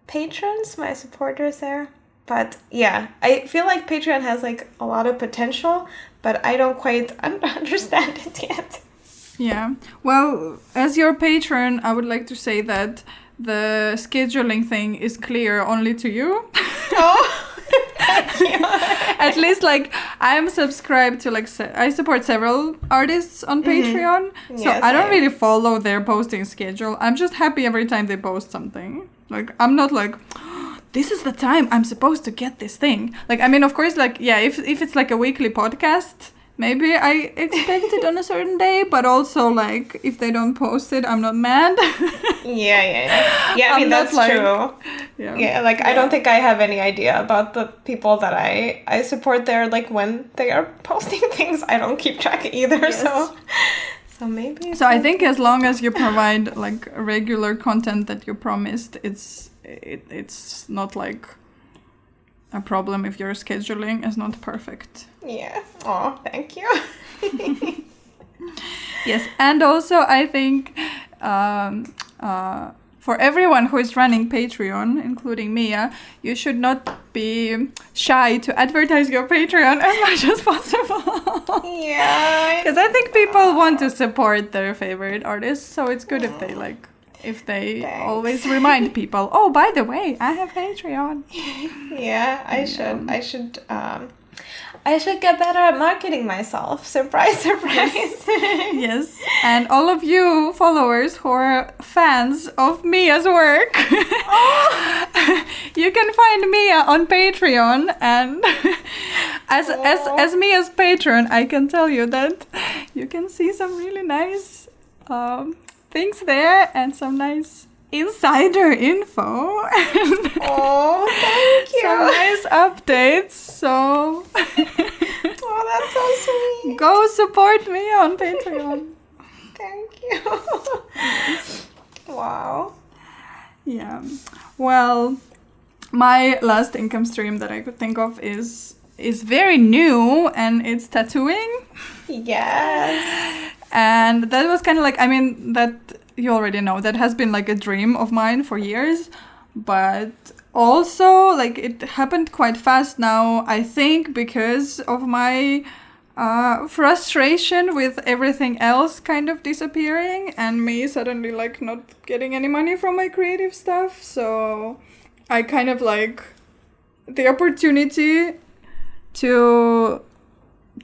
patrons, my supporters there. But yeah, I feel like Patreon has like a lot of potential, but I don't quite understand it yet. Yeah. Well, as your patron, I would like to say that the scheduling thing is clear only to you. Oh, thank you. At least like I'm subscribed to like I support several artists on Patreon, so Yes, I don't same. really follow their posting schedule. I'm just happy every time they post something. Like I'm not like, this is the time I'm supposed to get this thing. Like I mean, of course, like yeah, if it's like a weekly podcast, maybe I expect it on a certain day. But also like if they don't post it, I'm not mad. Yeah. I mean, I'm not that's like- true. Yeah, like I don't think I have any idea about the people that I support there. Like when they are posting things, I don't keep track either. Yes. So maybe. So I think as long as you provide like regular content that you promised, it's not like a problem if your scheduling is not perfect. Yeah. Oh, thank you. Yes, and also I think for everyone who is running Patreon, including Mia, you should not be shy to advertise your Patreon as much as possible. Yeah. Because I think people want to support their favorite artists, so it's good if they Thanks. always remind people, oh, by the way, I have Patreon. Yeah, I should get better at marketing myself. Surprise, surprise. Yes, and all of you followers who are fans of Mia's work, you can find Mia on Patreon, and as Mia's patron, I can tell you that you can see some really nice things there and some nice insider info and Oh, thank you. some nice updates. So Oh, that's so sweet. go support me on Patreon. Thank you. Wow. Yeah. Well, my last income stream that I could think of is very new, and it's tattooing. Yes. And that was kind of like, I mean, that you already know, that has been like a dream of mine for years. But also, like, it happened quite fast now, I think, because of my frustration with everything else kind of disappearing and me suddenly, like, not getting any money from my creative stuff. So I kind of like the opportunity to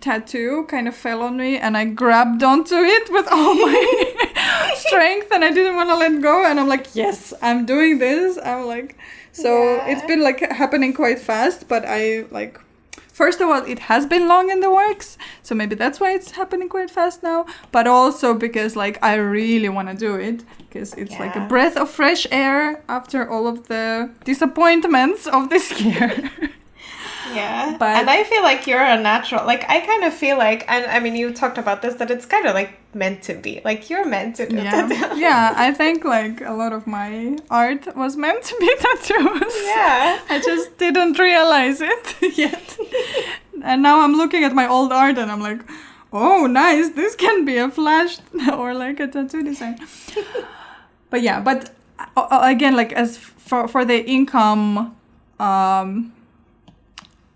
tattoo kind of fell on me, and I grabbed onto it with all my strength, and I didn't want to let go, and I'm like, yes, I'm doing this. I'm like, so Yeah. it's been like happening quite fast, but I like, first of all, it has been long in the works, so maybe that's why it's happening quite fast now, but also because like I really want to do it, because it's like a Yeah. breath of fresh air after all of the disappointments of this year. Yeah. But- and I feel like you're a natural. Like, I kind of feel like, and I mean, you talked about this, that it's kind of like meant to be. Like, you're meant to do tattoos. Yeah, I think like a lot of my art was meant to be tattoos. Yeah. I just didn't realize it yet. And now I'm looking at my old art and I'm like, oh, nice, this can be a flash or like a tattoo design. But yeah, but again, like as for the income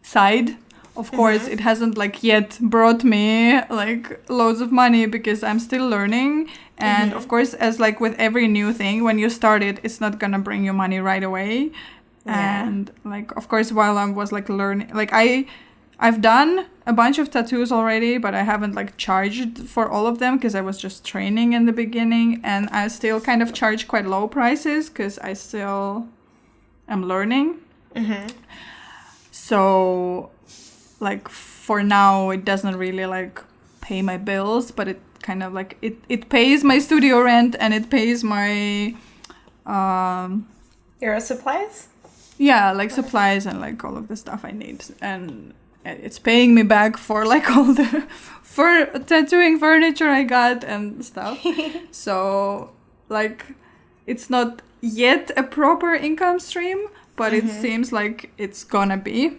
side, of course, it hasn't like yet brought me like loads of money because I'm still learning. And of course, as like with every new thing, when you start it, it's not gonna bring you money right away. Yeah. And like, of course, while I was like learning, like I've done a bunch of tattoos already, but I haven't like charged for all of them because I was just training in the beginning, and I still kind of charge quite low prices because I still am learning. So like for now it doesn't really like pay my bills, but it kind of like it pays my studio rent, and it pays my Your supplies? yeah, like supplies and like all of the stuff I need, and it's paying me back for like all the for tattooing furniture I got and stuff. So like it's not yet a proper income stream, but it seems like it's gonna be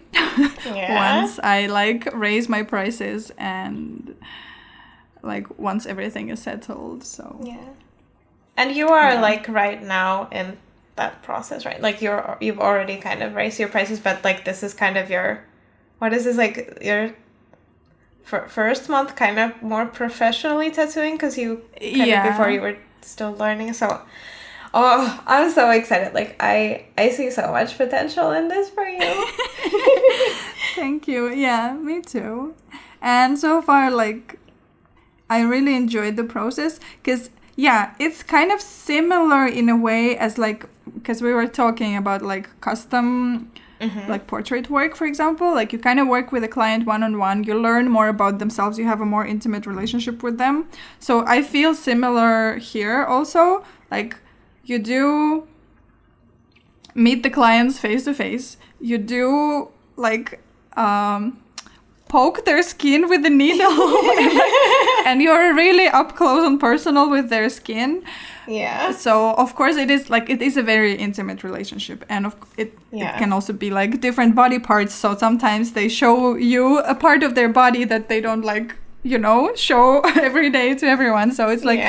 Yeah. once I like raise my prices and like once everything is settled. So Yeah. And you are like right now in that process, right? Like you've already kind of raised your prices, but like this is kind of your, what is this, like your first month kind of more professionally tattooing, because you kind of before you were still learning. So Oh, I'm so excited. Like, I see so much potential in this for you. Thank you. Yeah, me too. And so far, like, I really enjoyed the process because, yeah, it's kind of similar in a way as, like, because we were talking about, like, custom, like, portrait work, for example. Like, you kind of work with a client one-on-one. You learn more about themselves. You have a more intimate relationship with them. So I feel similar here also. Like, you do meet the clients face-to-face. You do, like, poke their skin with a needle and you're really up close and personal with their skin. Yeah. So of course it is a very intimate relationship, and it can also be like different body parts. So sometimes they show you a part of their body that they don't like, you know, show every day to everyone. So it's like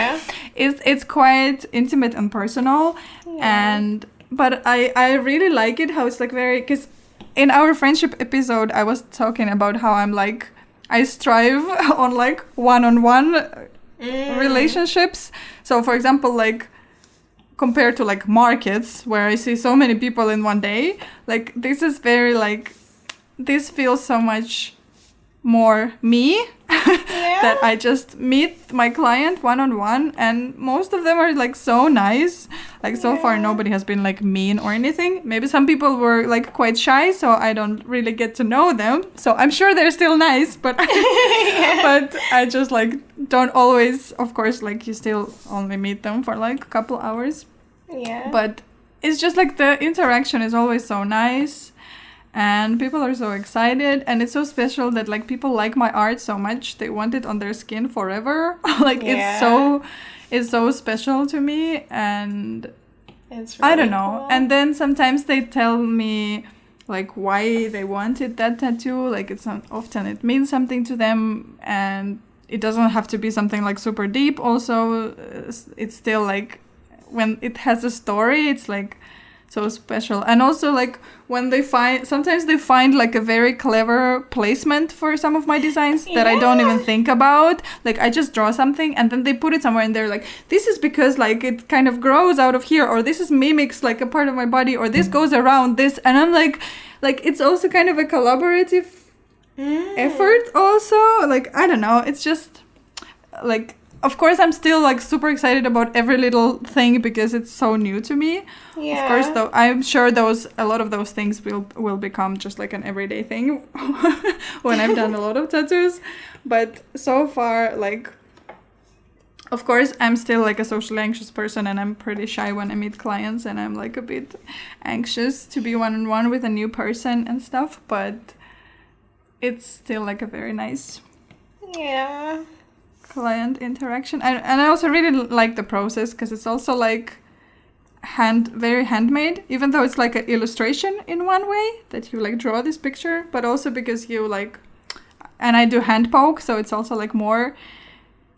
it's quite intimate and personal. But I really like it how it's like very, because in our friendship episode, I was talking about how I strive on like one-on-one relationships. So for example, like compared to like markets where I see so many people in one day, like this is very like, this feels so much more me that I just meet my client one-on-one, and most of them are like so nice. Like so far nobody has been like mean or anything. Maybe some people were like quite shy, so I don't really get to know them, so I'm sure they're still nice, but but I just like don't always, of course, like you still only meet them for like a couple hours, but it's just like the interaction is always so nice. And people are so excited, and it's so special that like people like my art so much they want it on their skin forever. Like it's so special to me, and it's really I don't know. cool. And then sometimes they tell me like why they wanted that tattoo. Like it's not, often it means something to them, and it doesn't have to be something like super deep. Also, it's still like when it has a story, it's like so special. And also like when sometimes they find like a very clever placement for some of my designs that I don't even think about. Like I just draw something and then they put it somewhere and they're like, this is because like it kind of grows out of here, or this is mimics like a part of my body, or this goes around this. And I'm like it's also kind of a collaborative effort also. Like I don't know, it's just like, of course, I'm still like super excited about every little thing because it's so new to me. Yeah. Of course, though, I'm sure a lot of those things will become just like an everyday thing when I've done a lot of tattoos. But so far, like, of course, I'm still like a socially anxious person, and I'm pretty shy when I meet clients, and I'm like a bit anxious to be one-on-one with a new person and stuff. But it's still like a very nice client interaction, and I also really like the process because it's also like very handmade, even though it's like an illustration in one way that you like draw this picture, but also because you like, and I do hand poke, so it's also like more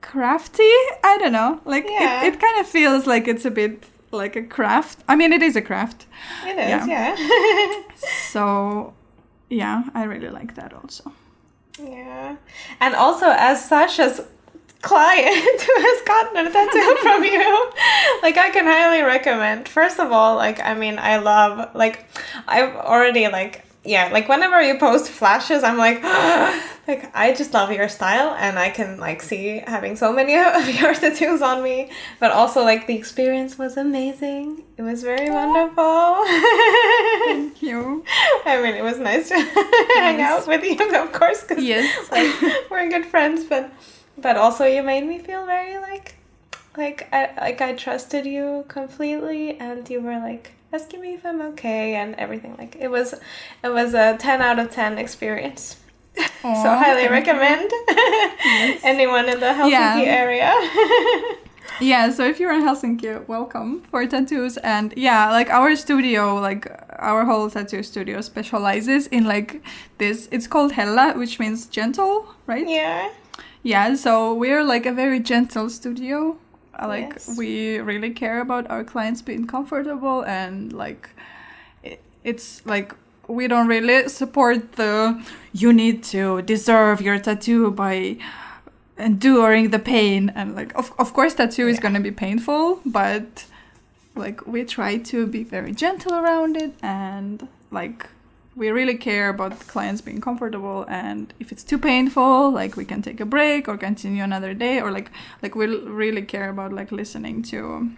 crafty. I don't know, like it kind of feels like it's a bit like a craft. I mean, it is a craft. It is, So I really like that also. And also as Sasha's client who has gotten a tattoo from you, like I can highly recommend. First of all, like I mean, I love, like I've already like whenever you post flashes, I'm like like I just love your style, and I can like see having so many of your tattoos on me. But also like the experience was amazing. It was very wonderful. Thank you. I mean, it was nice to hang out with you, of course, because like, we're good friends, but also you made me feel very I trusted you completely, and you were like asking me if I'm okay and everything. Like it was a 10 out of 10 experience. Aww, so highly recommend anyone in the Helsinki area. So if you're in Helsinki, welcome for tattoos. And like our studio, like our whole tattoo studio specializes in like this. It's called Hella, which means gentle, right? So we're like a very gentle studio. We really care about our clients being comfortable, and like it's like we don't really support you need to deserve your tattoo by enduring the pain. And like of course tattoo is going to be painful, but like we try to be very gentle around it, and like we really care about the clients being comfortable, and if it's too painful, like we can take a break or continue another day, or like we really care about like listening to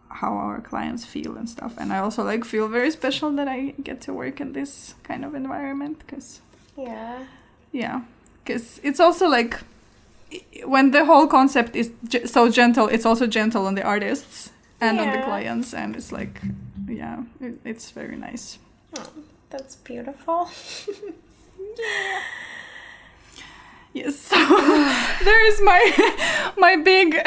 how our clients feel and stuff. And I also like feel very special that I get to work in this kind of environment, because because it's also like when the whole concept is so gentle, it's also gentle on the artists and on the clients, and it's like it's very nice. Oh, that's beautiful. Yes, so there is my big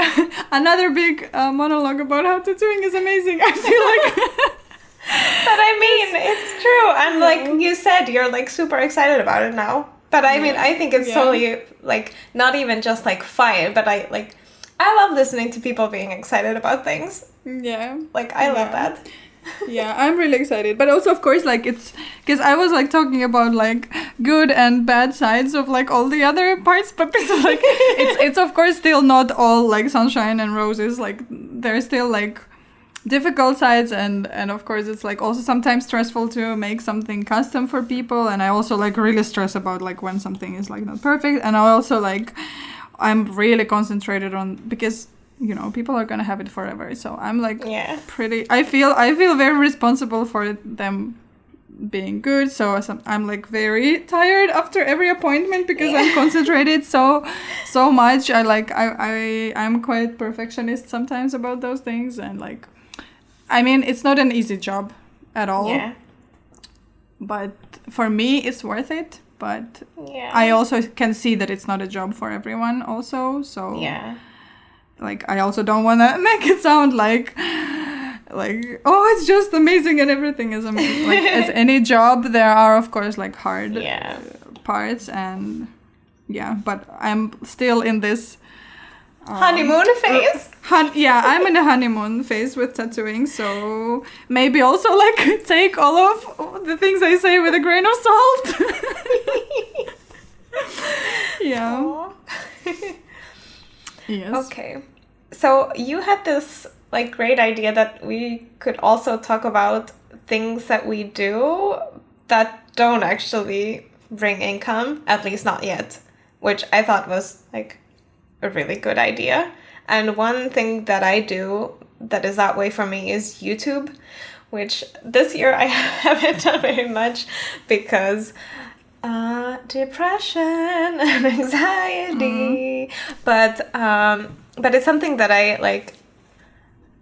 another big monologue about how tattooing is amazing. I feel like but I mean, it's true. And like you said, you're like super excited about it now. But I mean, I think it's totally like not even just like fine, but I love listening to people being excited about things. Yeah. Like I love that. Yeah, I'm really excited. But also, of course, like it's because I was like talking about like good and bad sides of like all the other parts, but this is like it's of course still not all like sunshine and roses. Like there's still like difficult sides, and of course it's like also sometimes stressful to make something custom for people, and I also like really stress about like when something is like not perfect, and I also like I'm really concentrated on, because you know people are gonna have it forever, so I'm like pretty I feel very responsible for them being good, so I'm like very tired after every appointment because I'm concentrated so much. I'm quite perfectionist sometimes about those things, and like I mean it's not an easy job at all, but for me it's worth it. But I also can see that it's not a job for everyone also, so like I also don't want to make it sound like oh it's just amazing and everything is amazing. Like as any job there are of course like hard parts, and but I'm still in this honeymoon phase. I'm in a honeymoon phase with tattooing, so maybe also like take all of the things I say with a grain of salt. Yes. Okay. So you had this like great idea that we could also talk about things that we do that don't actually bring income, at least not yet, which I thought was like a really good idea. And one thing that I do that is that way for me is YouTube, which this year I haven't done very much because depression and anxiety. But it's something that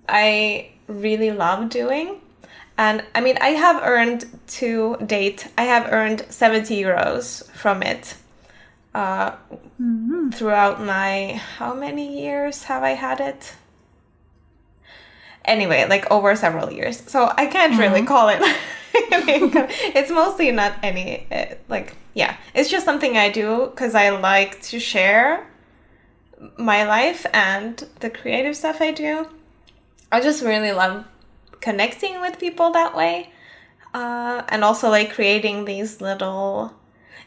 I really love doing. And I mean, I have earned to date, I have earned 70 euros from it. Throughout my, how many years have I had it? Anyway, like over several years. So I can't really call it income. It's mostly not any, it's just something I do because I like to share my life and the creative stuff I do. I just really love connecting with people that way. And also like creating these little...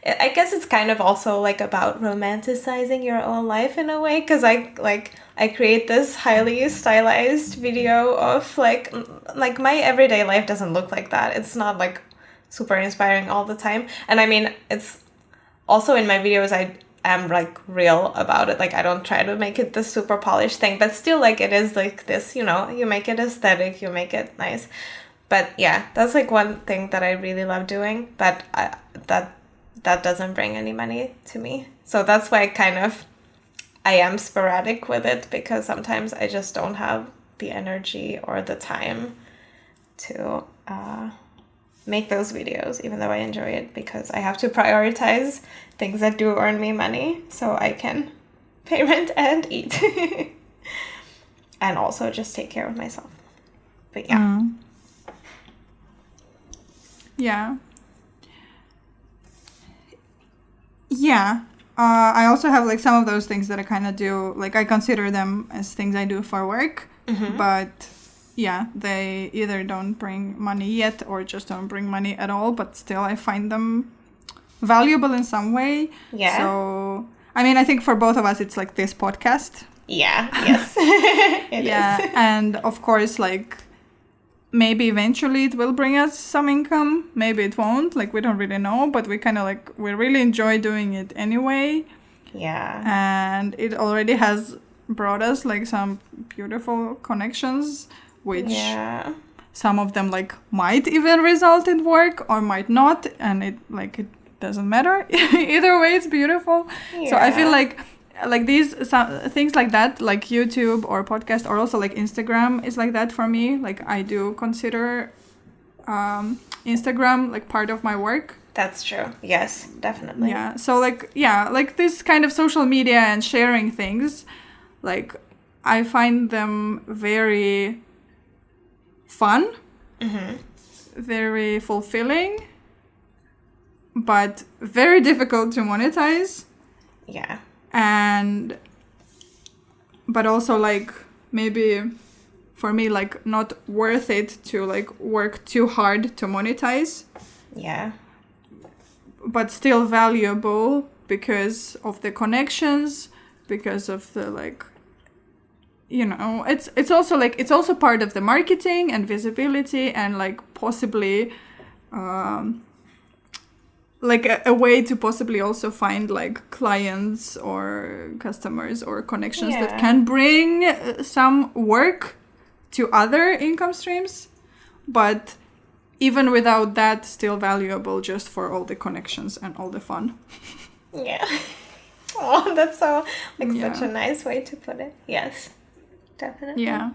I guess it's kind of also like about romanticizing your own life in a way, because I create this highly stylized video of like my everyday life doesn't look like that. It's not like super inspiring all the time. And I mean, it's also in my videos I am like real about it. Like I don't try to make it this super polished thing, but still like it is like this, you know, you make it aesthetic, you make it nice. But yeah, that's like one thing that I really love doing, but that doesn't bring any money to me. So that's why I am sporadic with it, because sometimes I just don't have the energy or the time to make those videos, even though I enjoy it, because I have to prioritize things that do earn me money so I can pay rent and eat. And also just take care of myself. But yeah. Yeah. Yeah. I also have like some of those things that I kind of do, like I consider them as things I do for work, but yeah, they either don't bring money yet or just don't bring money at all, but still I find them valuable in some way. Yeah. So, I mean, I think for both of us, it's like this podcast. Yeah, yes. It is. And of course, like, maybe eventually it will bring us some income. Maybe it won't. Like, we don't really know, but we kind of like, we really enjoy doing it anyway. Yeah. And it already has brought us like some beautiful connections, which some of them like might even result in work or might not. And it doesn't matter. Either way, it's beautiful. So I feel like these things like that, like YouTube or podcast, or also like Instagram is like that for me. Like, I do consider Instagram like part of my work. That's true. Yes, definitely. Yeah. So like this kind of social media and sharing things, like, I find them very fun, very fulfilling, but very difficult to monetize. Yeah. But also like maybe for me like not worth it to like work too hard to monetize. Yeah. But still valuable because of the connections, because of the like, you know, it's also like, it's also part of the marketing and visibility and like possibly like a way to possibly also find like clients or customers or connections that can bring some work to other income streams, but even without that, still valuable just for all the connections and all the fun. Yeah. Oh, that's so like such a nice way to put it. Yes, definitely. Yeah.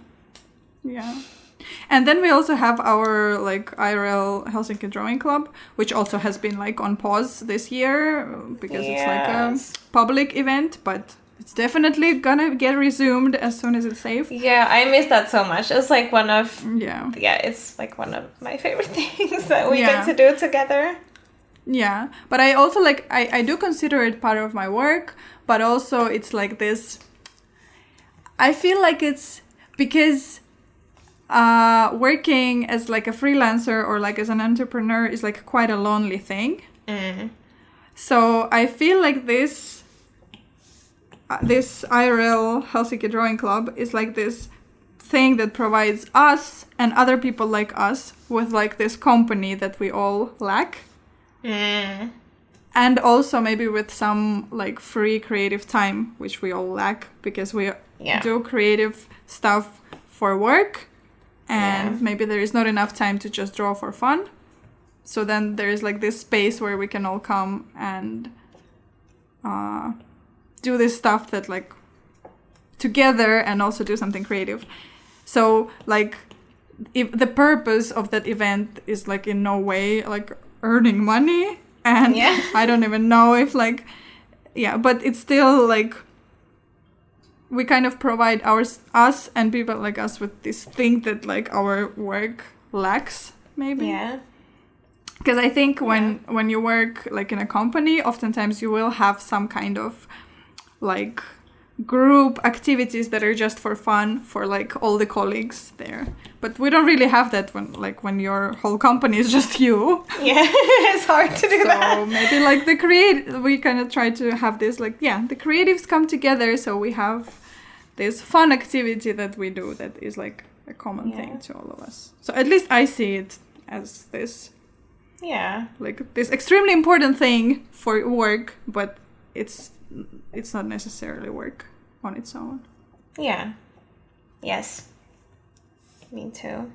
Yeah. And then we also have our like IRL Helsinki Drawing Club, which also has been like on pause this year because it's like a public event, but it's definitely gonna get resumed as soon as it's safe. Yeah, I miss that so much. It's like one of it's like one of my favorite things that we get to do together. Yeah, but I also like I do consider it part of my work, but also it's like this. I feel like it's because working as like a freelancer or like as an entrepreneur is like quite a lonely thing. So I feel like this IRL Helsinki Drawing Club is like this thing that provides us and other people like us with like this company that we all lack. And also maybe with some like free creative time, which we all lack because we do creative stuff for work. And maybe there is not enough time to just draw for fun. So then there is like this space where we can all come and do this stuff that like together and also do something creative. So like if the purpose of that event is like in no way like earning money, and I don't even know if like but it's still like we kind of provide us and people like us with this thing that like our work lacks, maybe. Yeah. Because I think when you work like in a company, oftentimes you will have some kind of like group activities that are just for fun for like all the colleagues there. But we don't really have that when your whole company is just you. Yeah, it's hard to do that. So maybe like we kind of try to have this like, the creatives come together, so we have this fun activity that we do that is like a common thing to all of us. So at least I see it as this. Yeah. Like this extremely important thing for work, but it's not necessarily work on its own. Yeah. Yes. Me too.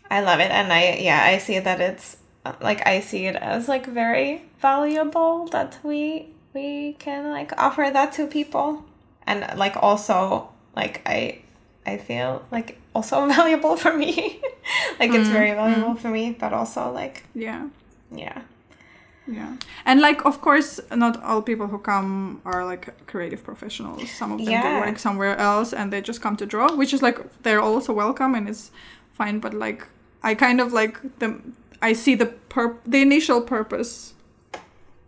I love it, and I see that it's like I see it as like very valuable that we can like offer that to people, and like also like I feel like also valuable for me. Like it's very valuable for me, but also like yeah. And like of course not all people who come are like creative professionals. Some of them do work somewhere else and they just come to draw, which is like they're also welcome and it's fine, but like I kind of like I see the initial purpose,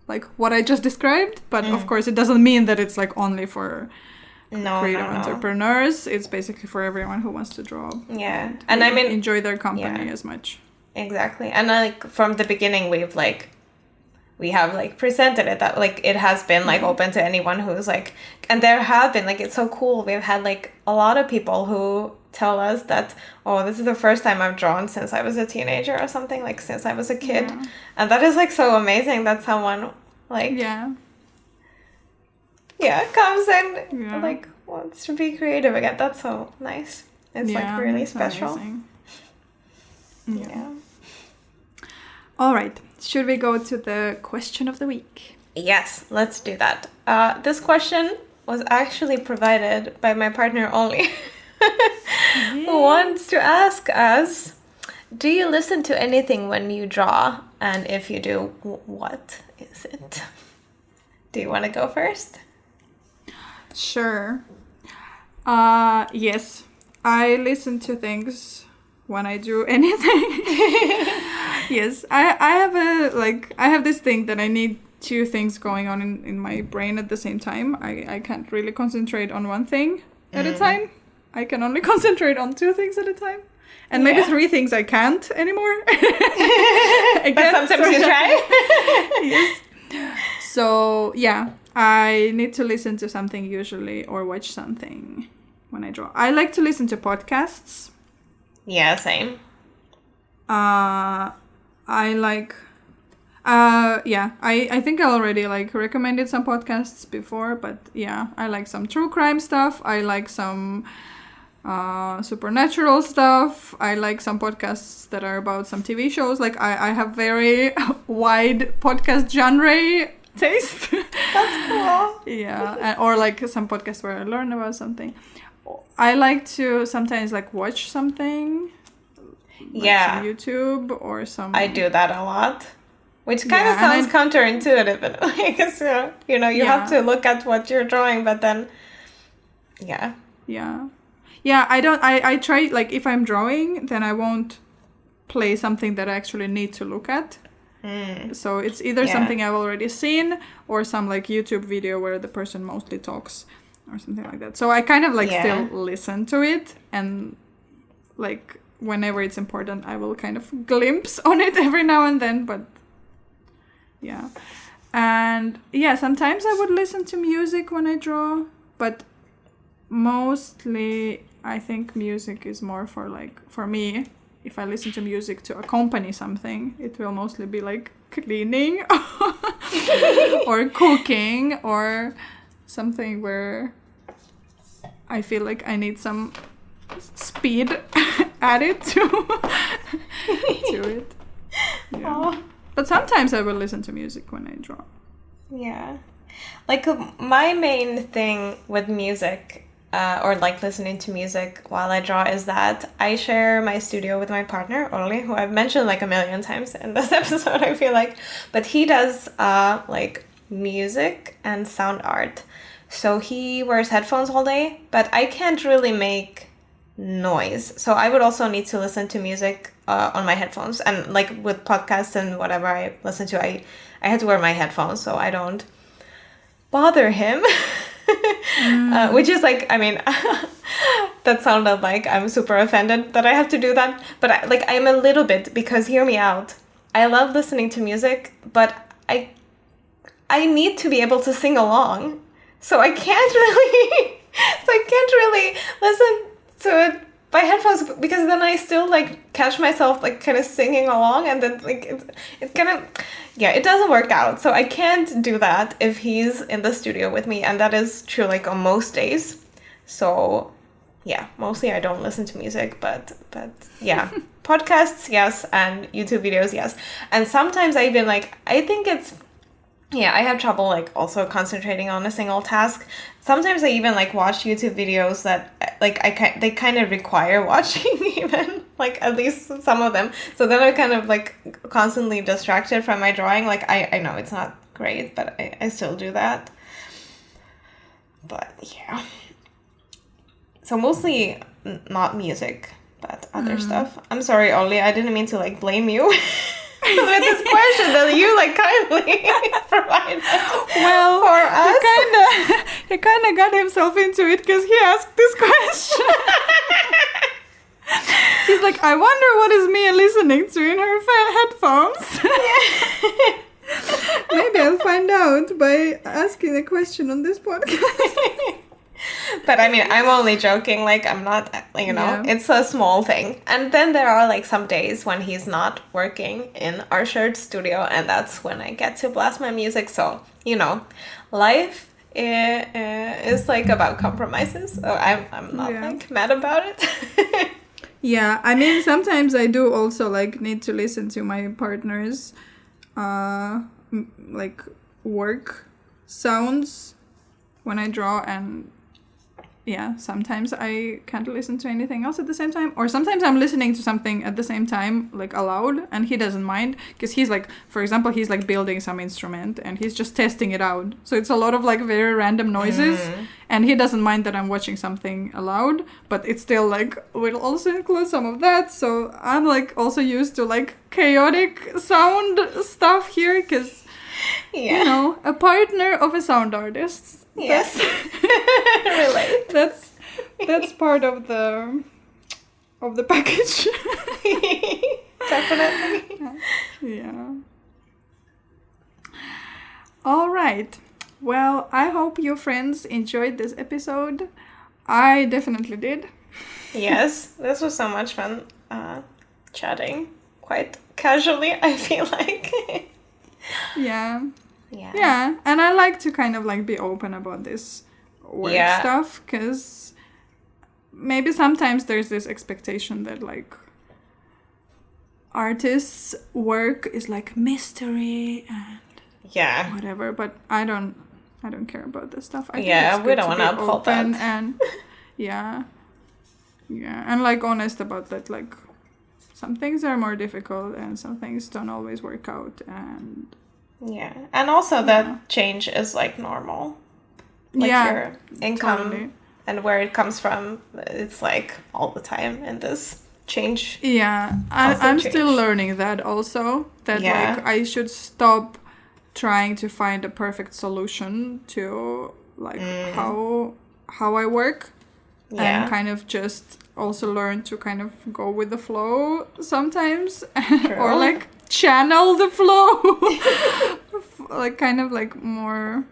like what I just described, but of course it doesn't mean that it's like only for creative entrepreneurs. It's basically for everyone who wants to draw. Yeah. And I mean we have like presented it, that like it has been like open to anyone who's like, and there have been like, it's so cool. We've had like a lot of people who tell us that, oh, this is the first time I've drawn since I was a teenager or something, like since I was a kid. And that is like so amazing that someone like comes and like wants to be creative again. That's so nice. It's like really special. Yeah. All right. Should we go to the question of the week? Yes, let's do that. This question was actually provided by my partner only, who wants to ask us, do you listen to anything when you draw? And if you do, what is it? Do you want to go first? Sure. Yes, I listen to things when I do anything. Yes, I have this thing that I need two things going on in my brain at the same time. I can't really concentrate on one thing at a time. I can only concentrate on two things at a time. And maybe three things I can't anymore. But sometimes you try. Yes. So, yeah, I need to listen to something usually or watch something when I draw. I like to listen to podcasts. Yeah, same. I like... I think I already like recommended some podcasts before, but yeah, I like some true crime stuff. I like some supernatural stuff. I like some podcasts that are about some TV shows. Like I have very wide podcast genre taste. That's cool. Yeah, or like some podcasts where I learn about something. I like to sometimes like watch something. Like some YouTube or some... I do that a lot. Which kind of sounds counterintuitive, but because you know you have to look at what you're drawing, but then I try, like, if I'm drawing, then I won't play something that I actually need to look at. So it's either something I've already seen or some like YouTube video where the person mostly talks or something like that. So I kind of like still listen to it, and like whenever it's important I will kind of glimpse on it every now and then, but yeah. And yeah, sometimes I would listen to music when I draw, but mostly I think music is more for like, for me, if I listen to music to accompany something, it will mostly be like cleaning or cooking or something where I feel like I need some speed added to it. Yeah. But sometimes I will listen to music when I draw. Yeah. Like my main thing with music or like listening to music while I draw is that I share my studio with my partner, Olli, who I've mentioned like a million times in this episode, I feel like. But he does like music and sound art. So he wears headphones all day, but I can't really make noise. So I would also need to listen to music on my headphones, and like with podcasts and whatever I listen to, I had to wear my headphones so I don't bother him. Which is like, I mean, that sounded like I'm super offended that I have to do that, but I'm a little bit, because hear me out, I love listening to music, but I need to be able to sing along, so I can't really listen to it by headphones, because then I still like catch myself like kind of singing along, and then like it kind of, it doesn't work out. So I can't do that if he's in the studio with me, and that is true like on most days. So yeah, mostly I don't listen to music, but yeah, podcasts yes, and YouTube videos yes, and sometimes I even like, I think it's, I have trouble like also concentrating on a single task. Sometimes I even like watch YouTube videos that like they kind of require watching, even like at least some of them. So then I'm kind of like constantly distracted from my drawing. Like I know it's not great, but I still do that. But yeah. So mostly not music, but other stuff. I'm sorry, Olli, I didn't mean to like blame you. With this question that you like kindly provided for us. He kind of got himself into it because he asked this question. He's like, I wonder what is Mia listening to in her headphones. Maybe I'll find out by asking a question on this podcast. But I mean, I'm only joking. Like, I'm not, it's a small thing. And then there are like some days when he's not working in our shared studio, and that's when I get to blast my music. So, life is like about compromises. So I'm not like mad about it. Yeah, I mean, sometimes I do also like need to listen to my partner's like work sounds when I draw, and sometimes I can't listen to anything else at the same time, or sometimes I'm listening to something at the same time, like aloud, and he doesn't mind, because he's like, for example, he's like building some instrument and he's just testing it out, so it's a lot of like very random noises, and he doesn't mind that I'm watching something aloud, but it's still like will also include some of that, so I'm like also used to like chaotic sound stuff here, because a partner of a sound artist. Yes. Relate. That's part of the package. Definitely. Yeah. All right. Well, I hope your friends enjoyed this episode. I definitely did. Yes, this was so much fun chatting quite casually, I feel like. Yeah, and I like to kind of like be open about this work stuff, because maybe sometimes there's this expectation that like artists' work is like mystery and whatever, but I don't care about this stuff. I think it's we don't want to uphold that. And and like honest about that, like some things are more difficult and some things don't always work out, and and also that change is like normal. Like your income and where it comes from, it's like all the time in this change. Yeah, I'm still learning that also, that like I should stop trying to find a perfect solution to like how I work, and kind of just also learn to kind of go with the flow sometimes, or like channel the flow. Like kind of like more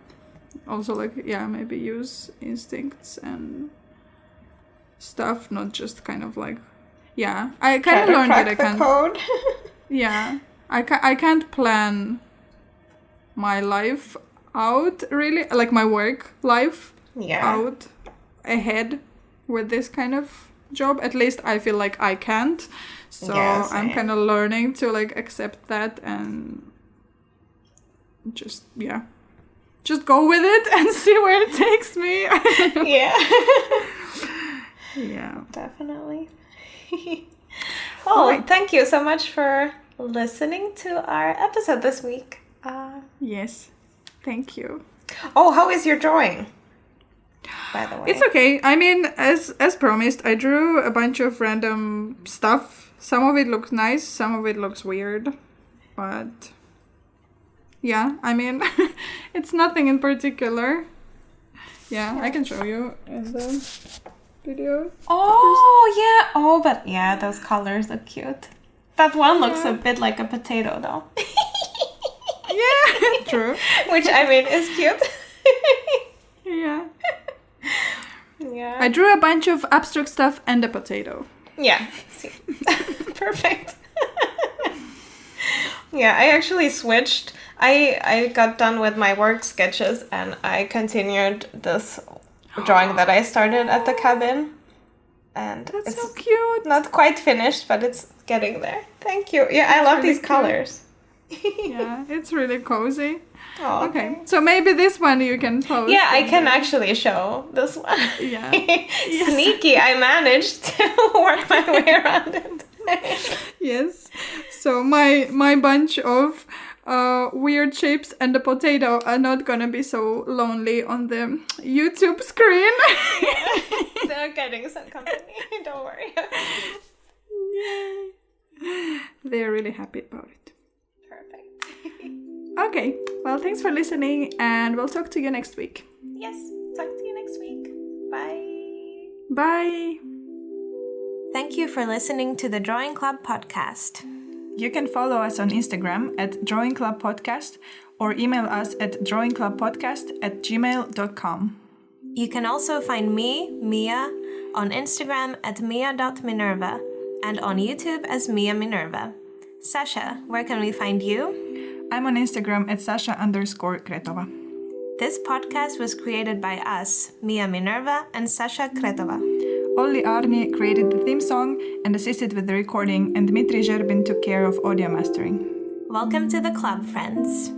also like maybe use instincts and stuff, not just kind of like I kind of learned that I can't code. I can't plan my life out really, like my work life out ahead with this kind of job. At least I feel like I can't, so I'm kind of learning to like accept that and just go with it and see where it takes me. Definitely. Well, thank you so much for listening to our episode this week. Yes, thank you. Oh, how is your drawing, by the way? It's okay. I mean, as promised, I drew a bunch of random stuff. Some of it looks nice, some of it looks weird, but I mean, it's nothing in particular. I can show you in the video. But those colors look cute. That one looks a bit like a potato, though. True. Which, I mean, is cute. I drew a bunch of abstract stuff and a potato. See. Perfect. I actually switched. I got done with my work sketches and I continued this drawing that I started at the cabin. And that's so cute. Not quite finished, but it's getting there. Thank you. I love really these colors. It's really cozy. Oh, okay. So maybe this one you can post. I can actually show this one. Sneaky, I managed to work my way around it. Yes. So my bunch of weird shapes and the potato are not gonna be so lonely on the YouTube screen. They're getting some company. Don't worry. They're really happy about it. Perfect. Okay. Well, thanks for listening, and we'll talk to you next week. Yes. Talk to you next week. Bye. Bye. Thank you for listening to the Drawing Club podcast. You can follow us on Instagram at Drawing Club Podcast, or email us at drawingclubpodcast@gmail.com. You can also find me, Mia, on Instagram at mia.minerva and on YouTube as Mia Minerva. Sasha, where can we find you? I'm on Instagram at Sasha_Kretova. This podcast was created by us, Mia Minerva and Sasha Kretova. Olli Arni created the theme song and assisted with the recording, and Dmitry Zherbin took care of audio mastering. Welcome to the club, friends.